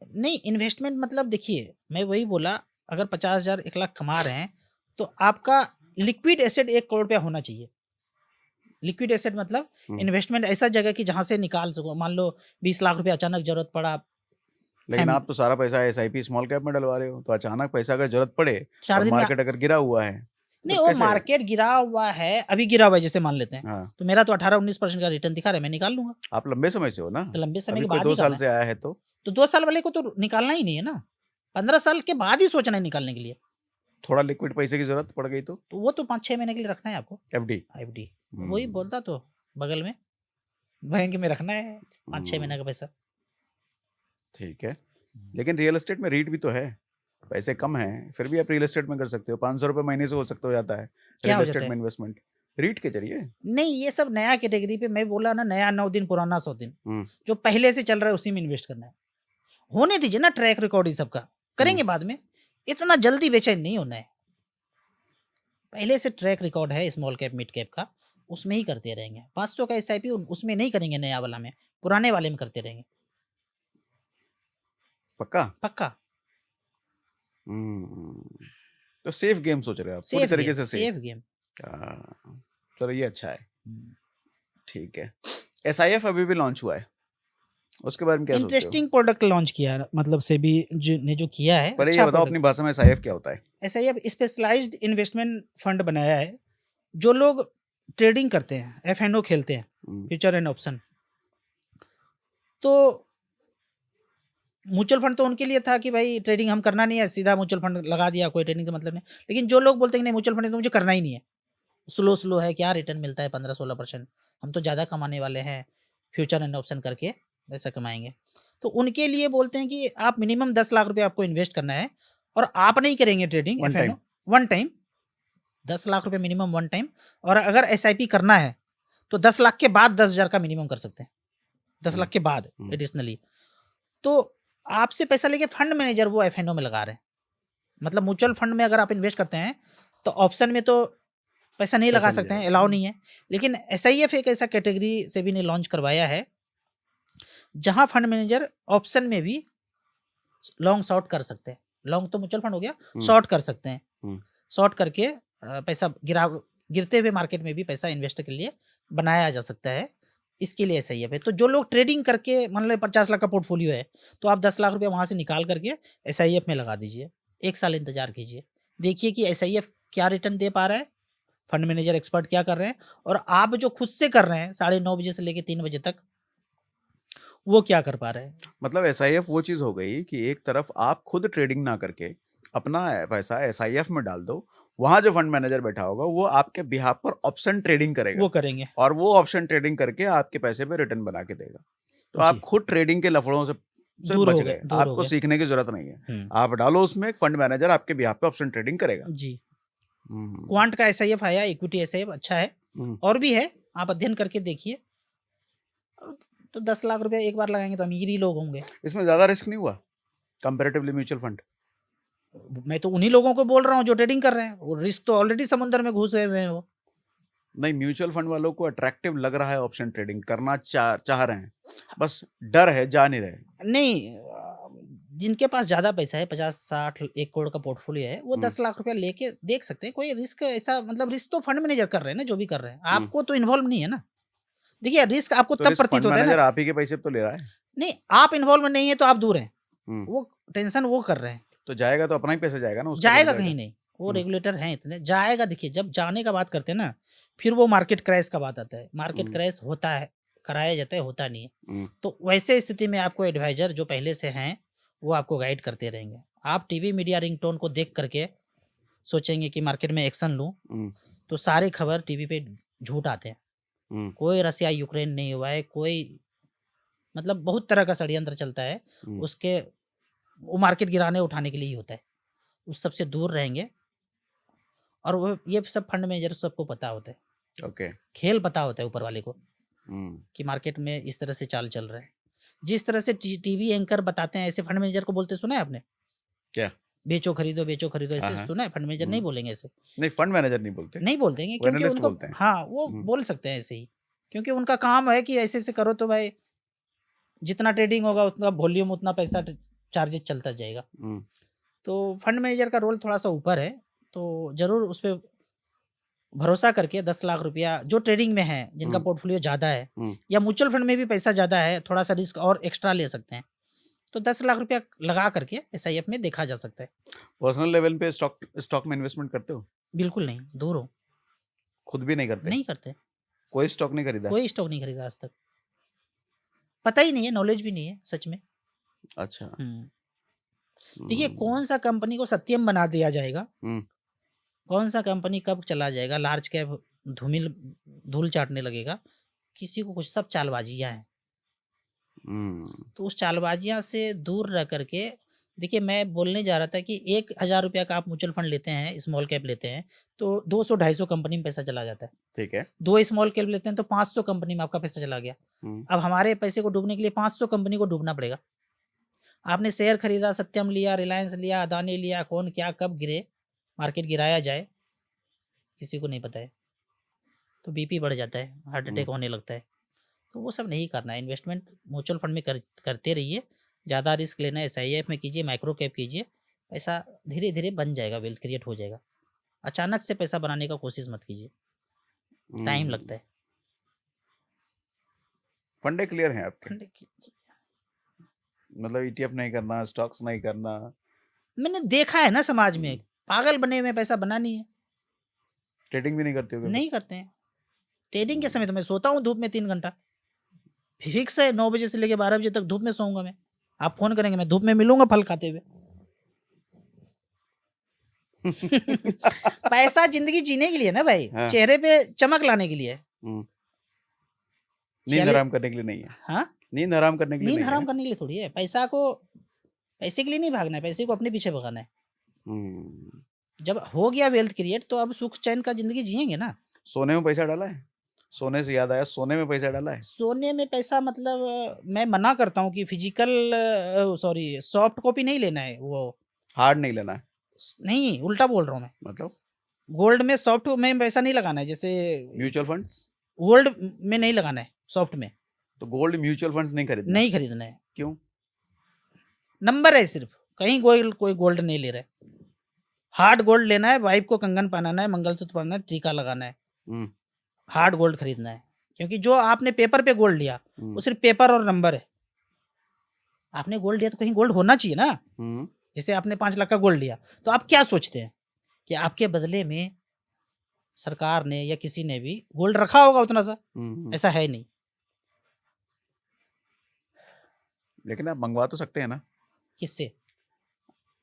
नहीं, इन्वेस्टमेंट मतलब देखिए, मैं वही बोला, अगर 50,000 1 लाख कमा रहे हैं, तो आपका लिक्विड एसेट 1 करोड़ रुपया होना चाहिए। लिक्विड एसेट मतलब इन्वेस्टमेंट ऐसा जगह कि जहाँ से निकाल सको। मान लो 20 लाख रुपया अचानक ज़रूरत पड़ा, लेकिन फैम आप तो सारा पैसा एसआईपी स्मॉल कैप में डलवा रहे हो, तो अचानक पैसा अगर जरूरत पड़े 4 और दिन में मार्केट अगर गिरा हुआ है, नहीं, तो वो कैसे? मार्केट गिरा हुआ है, अभी गिरा हुआ है जैसे मान लेते हैं, हाँ, तो मेरा तो 18-19% का रिटर्न दिखा रहा है, मैं निकाल लूँगा। आप लंबे समय से हो ना, तो लंबे समय अभी के कोई बाद 2 ही साल करना है। से आया है तो 2 साल वाले को तो निकालना ही नहीं है ना, 15 साल के बाद ही सोचना है निकालने के लिए। थोड़ा लिक्विड पैसे की जरूरत पड़ गई तो तो वो तो 5-6 महीने के लिए रखना है आपको, एफडी। एफडी। वही बोलता तो बगल में, बैंक में रखना है 5-6 महीने का पैसा। ठीक है, लेकिन रियल एस्टेट में रीट भी तो है, पैसे कम हैं, फिर भी आप रियल एस्टेट में कर सकते हो। 500 रुपये महीने से हो सकता हो जाता है क्या रियल हो एस्टेट जाता में है? इन्वेस्टमेंट, रीट के जरिए। नहीं, ये सब नया कैटेगरी पे, मैं बोला ना, नया 9 दिन पुराना 100 दिन, हम्म, जो पहले से चल रहा है उसी में इन्वेस्ट करना है। होने दीजिए ना ट्रैक रिकॉर्ड ही सबका, करेंगे बाद में, इतना जल्दी बेचैन नहीं होना है। पहले से ट्रैक रिकॉर्ड है स्मॉल कैप मिड कैप का, उसमें ही करते रहेंगे। 500 का एसआईपी उसमें नहीं करेंगे, नया वाला में, पुराने वाले में करते रहेंगे, पक्का। पक्का। हम्म, तो सेफ गेम सोच रहे हो आप, पूरी सेफ तरीके गेम, से सेफ सेफ। गेम। चलो ये अच्छा है, ठीक है। एसआईएफ अभी भी लॉन्च हुआ है, उसके बारे में क्या सोचते हो? इंटरेस्टिंग प्रोडक्ट लॉन्च किया है, मतलब सेबी ने जो किया है, पहले ये अच्छा बताओ प्रोडक्ट। अपनी भाषा में एसआईएफ क्या होता है? ऐसा ही अब स्पेशलाइज्ड इन्वेस्टमेंट फंड बनाया है, जो लोग ट्रेडिंग करते हैं, एफएनओ खेलते हैं, हम्म, फ्यूचर एंड ऑप्शन। तो म्यूचुअल फंड तो उनके लिए था कि भाई ट्रेडिंग हम करना नहीं है, सीधा म्यूचुअल फंड लगा दिया, कोई ट्रेडिंग का मतलब नहीं। लेकिन जो लोग बोलते हैं कि नहीं म्यूचुअल फंड तो मुझे करना ही नहीं है, स्लो है, क्या रिटर्न मिलता है 15-16%, हम तो ज़्यादा कमाने वाले हैं, फ्यूचर एंड ऑप्शन करके पैसा कमाएंगे। तो उनके लिए बोलते हैं कि आप मिनिमम 10 लाख रुपए आपको इन्वेस्ट करना है, और आप नहीं करेंगे trading One FNO, time. One time 10 lakh रुपए मिनिमम वन टाइम। और अगर एसआईपी करना है तो 10 लाख के बाद 10,000 का मिनिमम कर सकते हैं, 10 लाख के बाद एडिशनली। तो आपसे पैसा लेके फंड मैनेजर वो एफएनओ में लगा रहे हैं। मतलब म्यूचुअल फंड में अगर आप इन्वेस्ट करते हैं तो ऑप्शन में तो पैसा नहीं लगा पैसा नहीं सकते हैं, जाएगा। अलाउ नहीं है। लेकिन एसआईएफ एक ऐसा कैटेगरी सेबी ने लॉन्च करवाया है, जहां फंड मैनेजर ऑप्शन में भी लॉन्ग शॉर्ट कर सकते हैं। लॉन्ग तो म्यूचुअल फंड हो गया, शॉर्ट कर सकते हैं। शॉर्ट करके पैसा गिरते हुए मार्केट में भी पैसा इन्वेस्टर के लिए बनाया जा सकता है। इसके लिए एसआईएफ है। तो जो लोग ट्रेडिंग करके, मान लो 50 लाख का पोर्टफोलियो है, तो आप 10 लाख रुपया वहाँ से निकाल करके एसआईएफ में लगा दीजिए, 1 साल इंतजार कीजिए, देखिए कि एसआईएफ क्या रिटर्न दे पा रहा है, फंड मैनेजर एक्सपर्ट क्या कर रहे हैं, और आप जो खुद से कर रहे हैं 9:30 बजे से लेके 3 बजे तक, वो क्या कर पा रहे हैं। मतलब एसआईएफ वो चीज हो गई कि एक तरफ आप खुद ट्रेडिंग ना करके अपना पैसा एसआईएफ में डाल दो, वहां जो फंड मैनेजर बैठा होगा वो आपके बिहाफ पर ऑप्शन ट्रेडिंग करेगा, वो करेंगे। और वो ऑप्शन ट्रेडिंग करके आपके पैसे पे रिटर्न बना के देगा। तो आप जी। खुद ट्रेडिंग के लफड़ों से दूर बच हो गए, गए, दूर हो आपको गए। सीखने की जरूरत नहीं है। आप डालो उसमें, एक फंड मैनेजर आपके बिहाफ पे ऑप्शन ट्रेडिंग करेगा। जी। हम्म, क्वांट का एसआईएफ आया, इक्विटी एसआईएफ अच्छा है, हम्म, और भी है, आप अध्ययन करके देखिए। तो 10 लाख रुपया एक बार लगाएंगे तो अमीर ही लोग होंगे। इसमें ज्यादा रिस्क नहीं हुआ कंपैरेटिवली म्यूचुअल फंड? मैं तो उन्हीं लोगों को बोल रहा हूँ जो ट्रेडिंग कर रहे हैं, वो रिस्क तो ऑलरेडी समुद्र में घुसे हुए हैं वो। नहीं, म्यूचुअल फंड वालों को अट्रैक्टिव लग रहा है, ऑप्शन ट्रेडिंग करना चाह रहे हैं, बस डर है, जा नहीं रहे। नहीं, जिनके पास ज़्यादा पैसा है, 50-60 1 करोड़ का पोर्टफोलियो है, वो 10 लाख रुपया लेके देख सकते हैं। कोई रिस्क ऐसा, मतलब रिस्क तो फंड मैनेजर कर रहे हैं ना, जो भी कर रहे हैं, आपको तो इन्वॉल्व नहीं है ना। देखिए रिस्क आपको तो तब रिस्क प्रतीत फंड होता है मैनेजर ना, आप ही के पैसे पे तो ले रहा है। नहीं आप इन्वॉल्व नहीं है तो आप दूर हैं, हम्म, वो टेंशन वो कर रहे हैं। तो जाएगा तो अपना ही पैसा जाएगा ना, उसका जाएगा थोड़ी कहीं नहीं, वो हम्म। रेगुलेटर हैं इतने, जाएगा। देखिए जब जाने का बात करते हैं ना, फिर वो मार्केट क्रैश का बात आता है। मार्केट क्रैश होता है, कराया जाता है, होता नहीं है। तो वैसे स्थिति में आपको एडवाइजर जो पहले से हैं वो आपको गाइड करते रहेंगे। आप टीवी मीडिया रिंगटोन को देख करके सोचेंगे कि मार्केट में एक्शन लूँ, तो सारी खबर टीवी पे झूठ आते हैं। कोई रसिया यूक्रेन नहीं हुआ है, कोई मतलब बहुत तरह का षड्यंत्र चलता है, उसके वो मार्केट गिराने उठाने के लिए ही होता है। उस सबसे दूर रहेंगे, और वो ये सब फंड मैनेजर सबको पता होता है, ओके। खेल पता होता है ऊपर वाले को। कि मार्केट में इस तरह से चाल चल रहा है। जिस तरह से टीवी एंकर बताते हैं, ऐसे फंड मैनेजर को बोलते सुना है आपने? क्या? बेचो खरीदो हाँ, ऐसे हाँ। सुना है? फंड मैनेजर नहीं बोलेंगे ऐसे। नहीं, फंड मैनेजर नहीं बोलते, नहीं बोलते हैं वो क्योंकि एनालिस्ट उनको बोलते हैं। हाँ, वो बोल सकते हैं ऐसे ही। क्योंकि उनका काम है कि ऐसे-ऐसे करो तो भाई जितना ट्रेडिंग होगा उतना वॉल्यूम उतना पैसा चार्जेस चलता जाएगा। तो फंड मैनेजर का रोल थोड़ा-सा ऊपर है, तो ज़रूर उस पे भरोसा करके 10 लाख रुपया जो ट्रेडिंग में है, जिनका पोर्टफोलियो ज़्यादा है या म्यूचुअल फंड में भी पैसा ज़्यादा है, थोड़ा-सा रिस्क और एक्स्ट्रा ले सकते हैं। तो 10 लाख रुपया लगा करके एसआईएफ में देखा जा सकता है। पर्सनल लेवल पे स्टॉक में इन्वेस्टमेंट करते हो? बिल्कुल नहीं, दूर हो। खुद भी नहीं करते? नहीं करते, कोई स्टॉक नहीं खरीदा? कोई स्टॉक नहीं खरीदा आज तक। पता ही नहीं है, नॉलेज भी नहीं है सच में। अच्छा। देखिए कौन-सा कंपनी को सत्यम बना दिया जाएगा, हुँ, कौन-सा कंपनी कब चला जाएगा, लार्ज कैप धूल चाटने लगेगा, किसी को कुछ सब चालबाजियाँ हैं। तो उस चालबाजियाँ से दूर रह करके देखिए मैं बोलने जा रहा था कि 1000 रुपया का आप म्यूचुअल फंड लेते हैं, स्मॉल कैप लेते हैं, तो 200-250 कंपनी में पैसा चला जाता है। ठीक है। 2 स्मॉल कैप लेते हैं तो 500 कंपनी में आपका पैसा चला गया। अब हमारे पैसे को डूबने के लिए 500 कंपनी को डूबना पड़ेगा। आपने शेयर खरीदा, सत्यम लिया, रिलायंस लिया, अदानी लिया, कौन क्या कब गिरे, मार्केट गिराया जाए, किसी को नहीं पता है। तो बीपी बढ़ जाता है, हार्ट अटैक होने लगता है। तो वो सब नहीं करना है। इन्वेस्टमेंट म्यूचुअल फंड में करते रहिए, ज़्यादा रिस्क लेना है एसआईएफ में कीजिए, माइक्रो कैप कीजिए, पैसा धीरे-धीरे बन जाएगा, वेल्थ क्रिएट हो जाएगा। अचानक से पैसा बनाने का कोशिश मत कीजिए, टाइम लगता है। फंडे क्लियर हैं आपके? फंड की मतलब ईटीएफ नहीं करना, स्टॉक्स नहीं करना। मैंने देखा है ना समाज में, पागल बने हुए हैं, पैसा बना नहीं है, ट्रेडिंग भी नहीं करते हो कभी? नहीं करते हैं। ट्रेडिंग के समय तो मैं सोता हूँ धूप में 3 घंटा। फिक्स है 9 बजे से लेके 12 बजे तक धूप में सोऊँगा मैं। आप फ़ोन करेंगे, मैं धूप में मिलूँगा फल खाते हुए। पैसा ज़िंदगी जीने के लिए ना भाई, हाँ। चेहरे पे चमक लाने के लिए है। हुँ। नींद चले हराम करने के लिए नहीं है। हाँ, नींद हराम करने के लिए नींद नहीं है हराम ना? करने के लिए थोड़ी है। पैसे के लिए नहीं भागना है, पैसे को अपने पीछे भगाना है। हुँ। जब हो गया वेल्थ क्रिएट तो अब सुख चैन का ज़िंदगी जिएँगे ना। सोने में पैसा डाला है? सोने से याद आया, सोने में पैसा डाला है? सोने में पैसा मतलब मैं मना करता हूँ कि सॉफ्ट कॉपी नहीं लेना है वो। हार्ड नहीं लेना है। नहीं, उल्टा बोल रहा हूँ मैं। मतलब गोल्ड में सॉफ्ट में पैसा नहीं लगाना है, जैसे म्यूचुअल फंड्स? गोल्ड में नहीं लगाना है, सॉफ्ट में तो गोल्ड म्यूचुअल फंड्स नहीं खरीदना? नहीं खरीदना है। क्यों? नंबर है सिर्फ, कहीं कोई गोल्ड नहीं ले रहा है। हार्ड गोल्ड लेना है, वाइफ को कंगन पहनाना है, मंगलसूत्र पहनना है, टीका लगाना है। हुँ, हार्ड गोल्ड खरीदना है, क्योंकि जो आपने पेपर पे गोल्ड लिया वो हुँ, सिर्फ पेपर और नंबर है। आपने गोल्ड लिया तो कहीं गोल्ड होना चाहिए ना। हुँ, जैसे आपने 5 लाख का गोल्ड लिया तो आप क्या सोचते हैं कि आपके बदले में सरकार ने या किसी ने भी गोल्ड रखा होगा उतना सा? हुँ। ऐसा है नहीं। लेकिन आप मँगवा तो सकते हैं ना? किससे?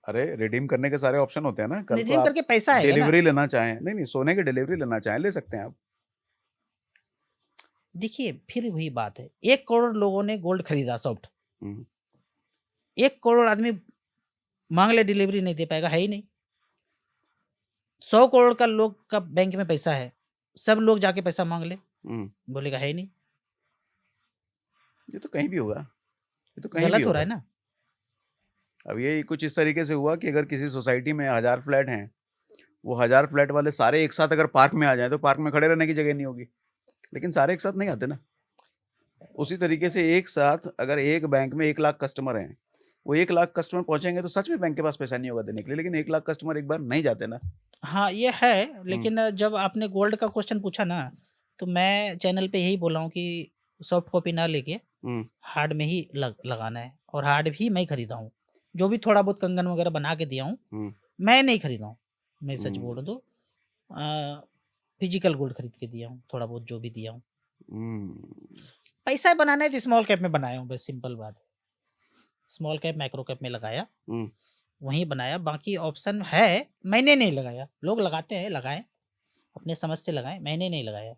अरे रिडीम करने के सारे ऑप्शन होते हैं ना। कल को रिडीम आप करके पैसा आएगा ना। डिलीवरी लेना चाहें, नहीं, सोने की डिलीवरी लेना चाहें, ले सकते हैं आप। देखिए फिर वही बात है, 1 करोड़ लोगों ने गोल्ड खरीदा सॉफ्ट। हुँ, 1 करोड़ आदमी मांग ले डिलीवरी नहीं दे पाएगा, है ही नहीं। 100 करोड़ का लोग का बैंक में पैसा है, सब लोग जाके पैसा मांग ले, हुँ। बोलेगा है ही नहीं। ये तो कहीं भी होगा। ये तो कहीं भी गलत हो रहा होगा। है ना। अब ये कुछ इस तरीके से हुआ कि अगर किसी सोसाइटी में 1000 फ्लैट हैं, वो 1000 फ्लैट वाले सारे एक साथ अगर पार्क में आ जाएँ, तो पार्क में खड़े रहने की जगह नहीं होगी। लेकिन सारे एक साथ नहीं आते ना। उसी तरीके से एक साथ अगर एक बैंक में 1 लाख कस्टमर हैं, वो 1 लाख कस्टमर पहुँचेंगे तो सच में बैंक के पास पैसा नहीं होगा देने के लिए, लेकिन 1 लाख कस्टमर एक बार नहीं जाते ना। हाँ, ये है, लेकिन जब आपने गोल्ड का क्वेश्चन पूछा ना, तो मैं चैनल पे यही बोला हूँ कि सॉफ्ट कॉपी ना लेके हुँ, हार्ड में ही लगाना है, और हार्ड भी मैं ही खरीदा हूँ। जो भी थोड़ा बहुत कंगन वगैरह बना के दिया हूँ, हुँ, मैं नहीं खरीदा हूँ। मैं सच बोल हुँ, दूँ, फिजिकल गोल्ड खरीद के दिया हूँ, थोड़ा बहुत जो भी दिया हूँ। हुँ। पैसा बनाना है तो स्मॉल कैप में बनाया हूँ, बस सिंपल बात है। स्मॉल कैप, माइक्रो कैप में लगाया, हुँ, वहीं बनाया, बाकी ऑप्शन है, मैंने नहीं लगाया। लोग लगाते हैं, लगाएँ, अपने समझ से लगाएँ, मैंने नहीं लगाया।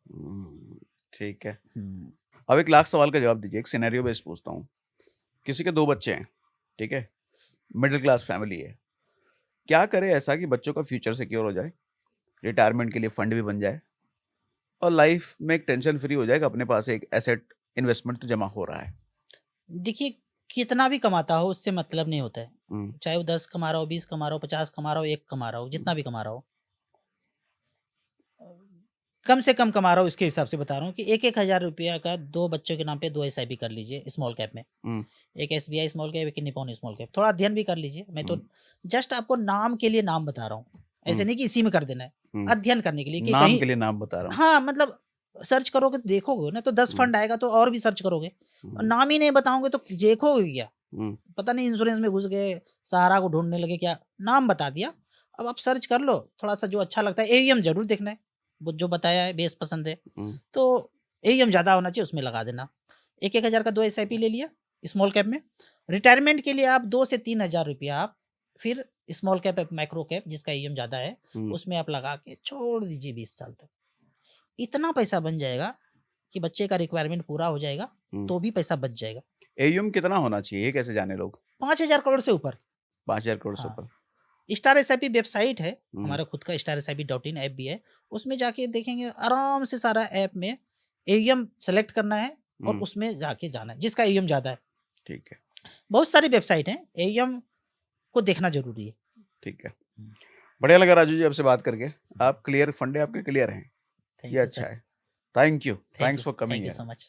हुँ, ठीक है। हुँ। अब एक लास्ट सवाल का जवाब दीजिए, एक सिनेरियो बेस्ड पूछता हूँ। किसी के 2 बच्चे हैं, ठीक है? मिडिल क्लास फैमिली है। क्या करे ऐसा कि बच्चों का फ्यूचर सिक्योर हो जाए, रिटायरमेंट के लिए फंड भी बन जाए और लाइफ में एक टेंशन फ्री हो जाएगा, अपने पास एक एसेट इन्वेस्टमेंट तो जमा हो रहा है। देखिए, कितना भी कमाता हो उससे मतलब नहीं होता है। हुँ, चाहे वो 10 कमा रहा हो, 20 कमा रहा हो, 50 कमा रहा हो, 1 कमा रहा हो, जितना भी कमा रहा हो। कम से कम कमा रहा हो इसके हिसाब से बता रहा हूँ कि 1-1 हज़ार रुपया का 2 बच्चों के नाम पे 2 एसआईपी कर लीजिए स्मॉल कैप में। हुँ, एक एसबीआई स्मॉल कैप, एक निप्पॉन स्मॉल कैप। थोड़ा अध्ययन भी कर लीजिए। मैं तो हुँ, जस्ट आपको नाम के लिए नाम बता रहा हूँ। ऐसे हुँ, नहीं कि इसी में कर देना है। हुँ। अध्ययन करने के लिए कि नाम कहीं के लिए नाम बता रहा हूँ। हाँ, मतलब सर्च करोगे तो देखोगे ना, तो 10 हुँ, फंड आएगा तो और भी सर्च करोगे। और हुँ, नाम ही नहीं बताओगे तो देखोगे क्या? हुँ, पता नहीं इंश्योरेंस में घुस गए, सहारा को ढूँढने लगे क्या? नाम बता दिया। अब आप सर्च कर लो, थोड़ा-सा जो अच्छा लगता है एईएम ज़रूर देखना है। वो जो बताया है बेस पसंद है, हुँ, तो एईएम ज़्यादा होना चाहिए उसमें लगा देना। 1-1 हज़ार का 2 एसआईपी ले लिया स्मॉल कैप में। रिटायरमेंट के लिए आप 2 से 3 हज़ार रुपया आप फिर स्मॉल कैप, माइक्रो कैप जिसका एईएम ज़्यादा है, हुँ, उसमें आप लगा के छोड़ दीजिए 20 साल तक। इतना पैसा बन जाएगा कि बच्चे का रिक्वायरमेंट पूरा हो जाएगा, हुँ। तो भी पैसा बच जाएगा। एयूएम कितना होना चाहिए, ये कैसे जाने लोग? 5,000 करोड़ से ऊपर। 5,000 करोड़ से हाँ। ऊपर। स्टार एसआईपी वेबसाइट है, हुँ, हमारा खुद का स्टार एसआईपी.इन ऐप भी है। उसमें जाके देखेंगे आराम से सारा ऐप में एईएम सेलेक्ट करना है और हुँ, उसमें जाके जाना है, जिसका एईएम ज़्यादा है। ठीक है, बहुत सारी वेबसाइट हैं, एईएम को देखना ज़रूरी है। ठीक है। हुँ, बढ़िया लगा राजू जी आपसे बात करके। आप क्लियर फंडे आपके क्लियर हैं, ये थैंक यू अच्छा सर। है। Thank you, thank thanks you, for coming thank you here. So much.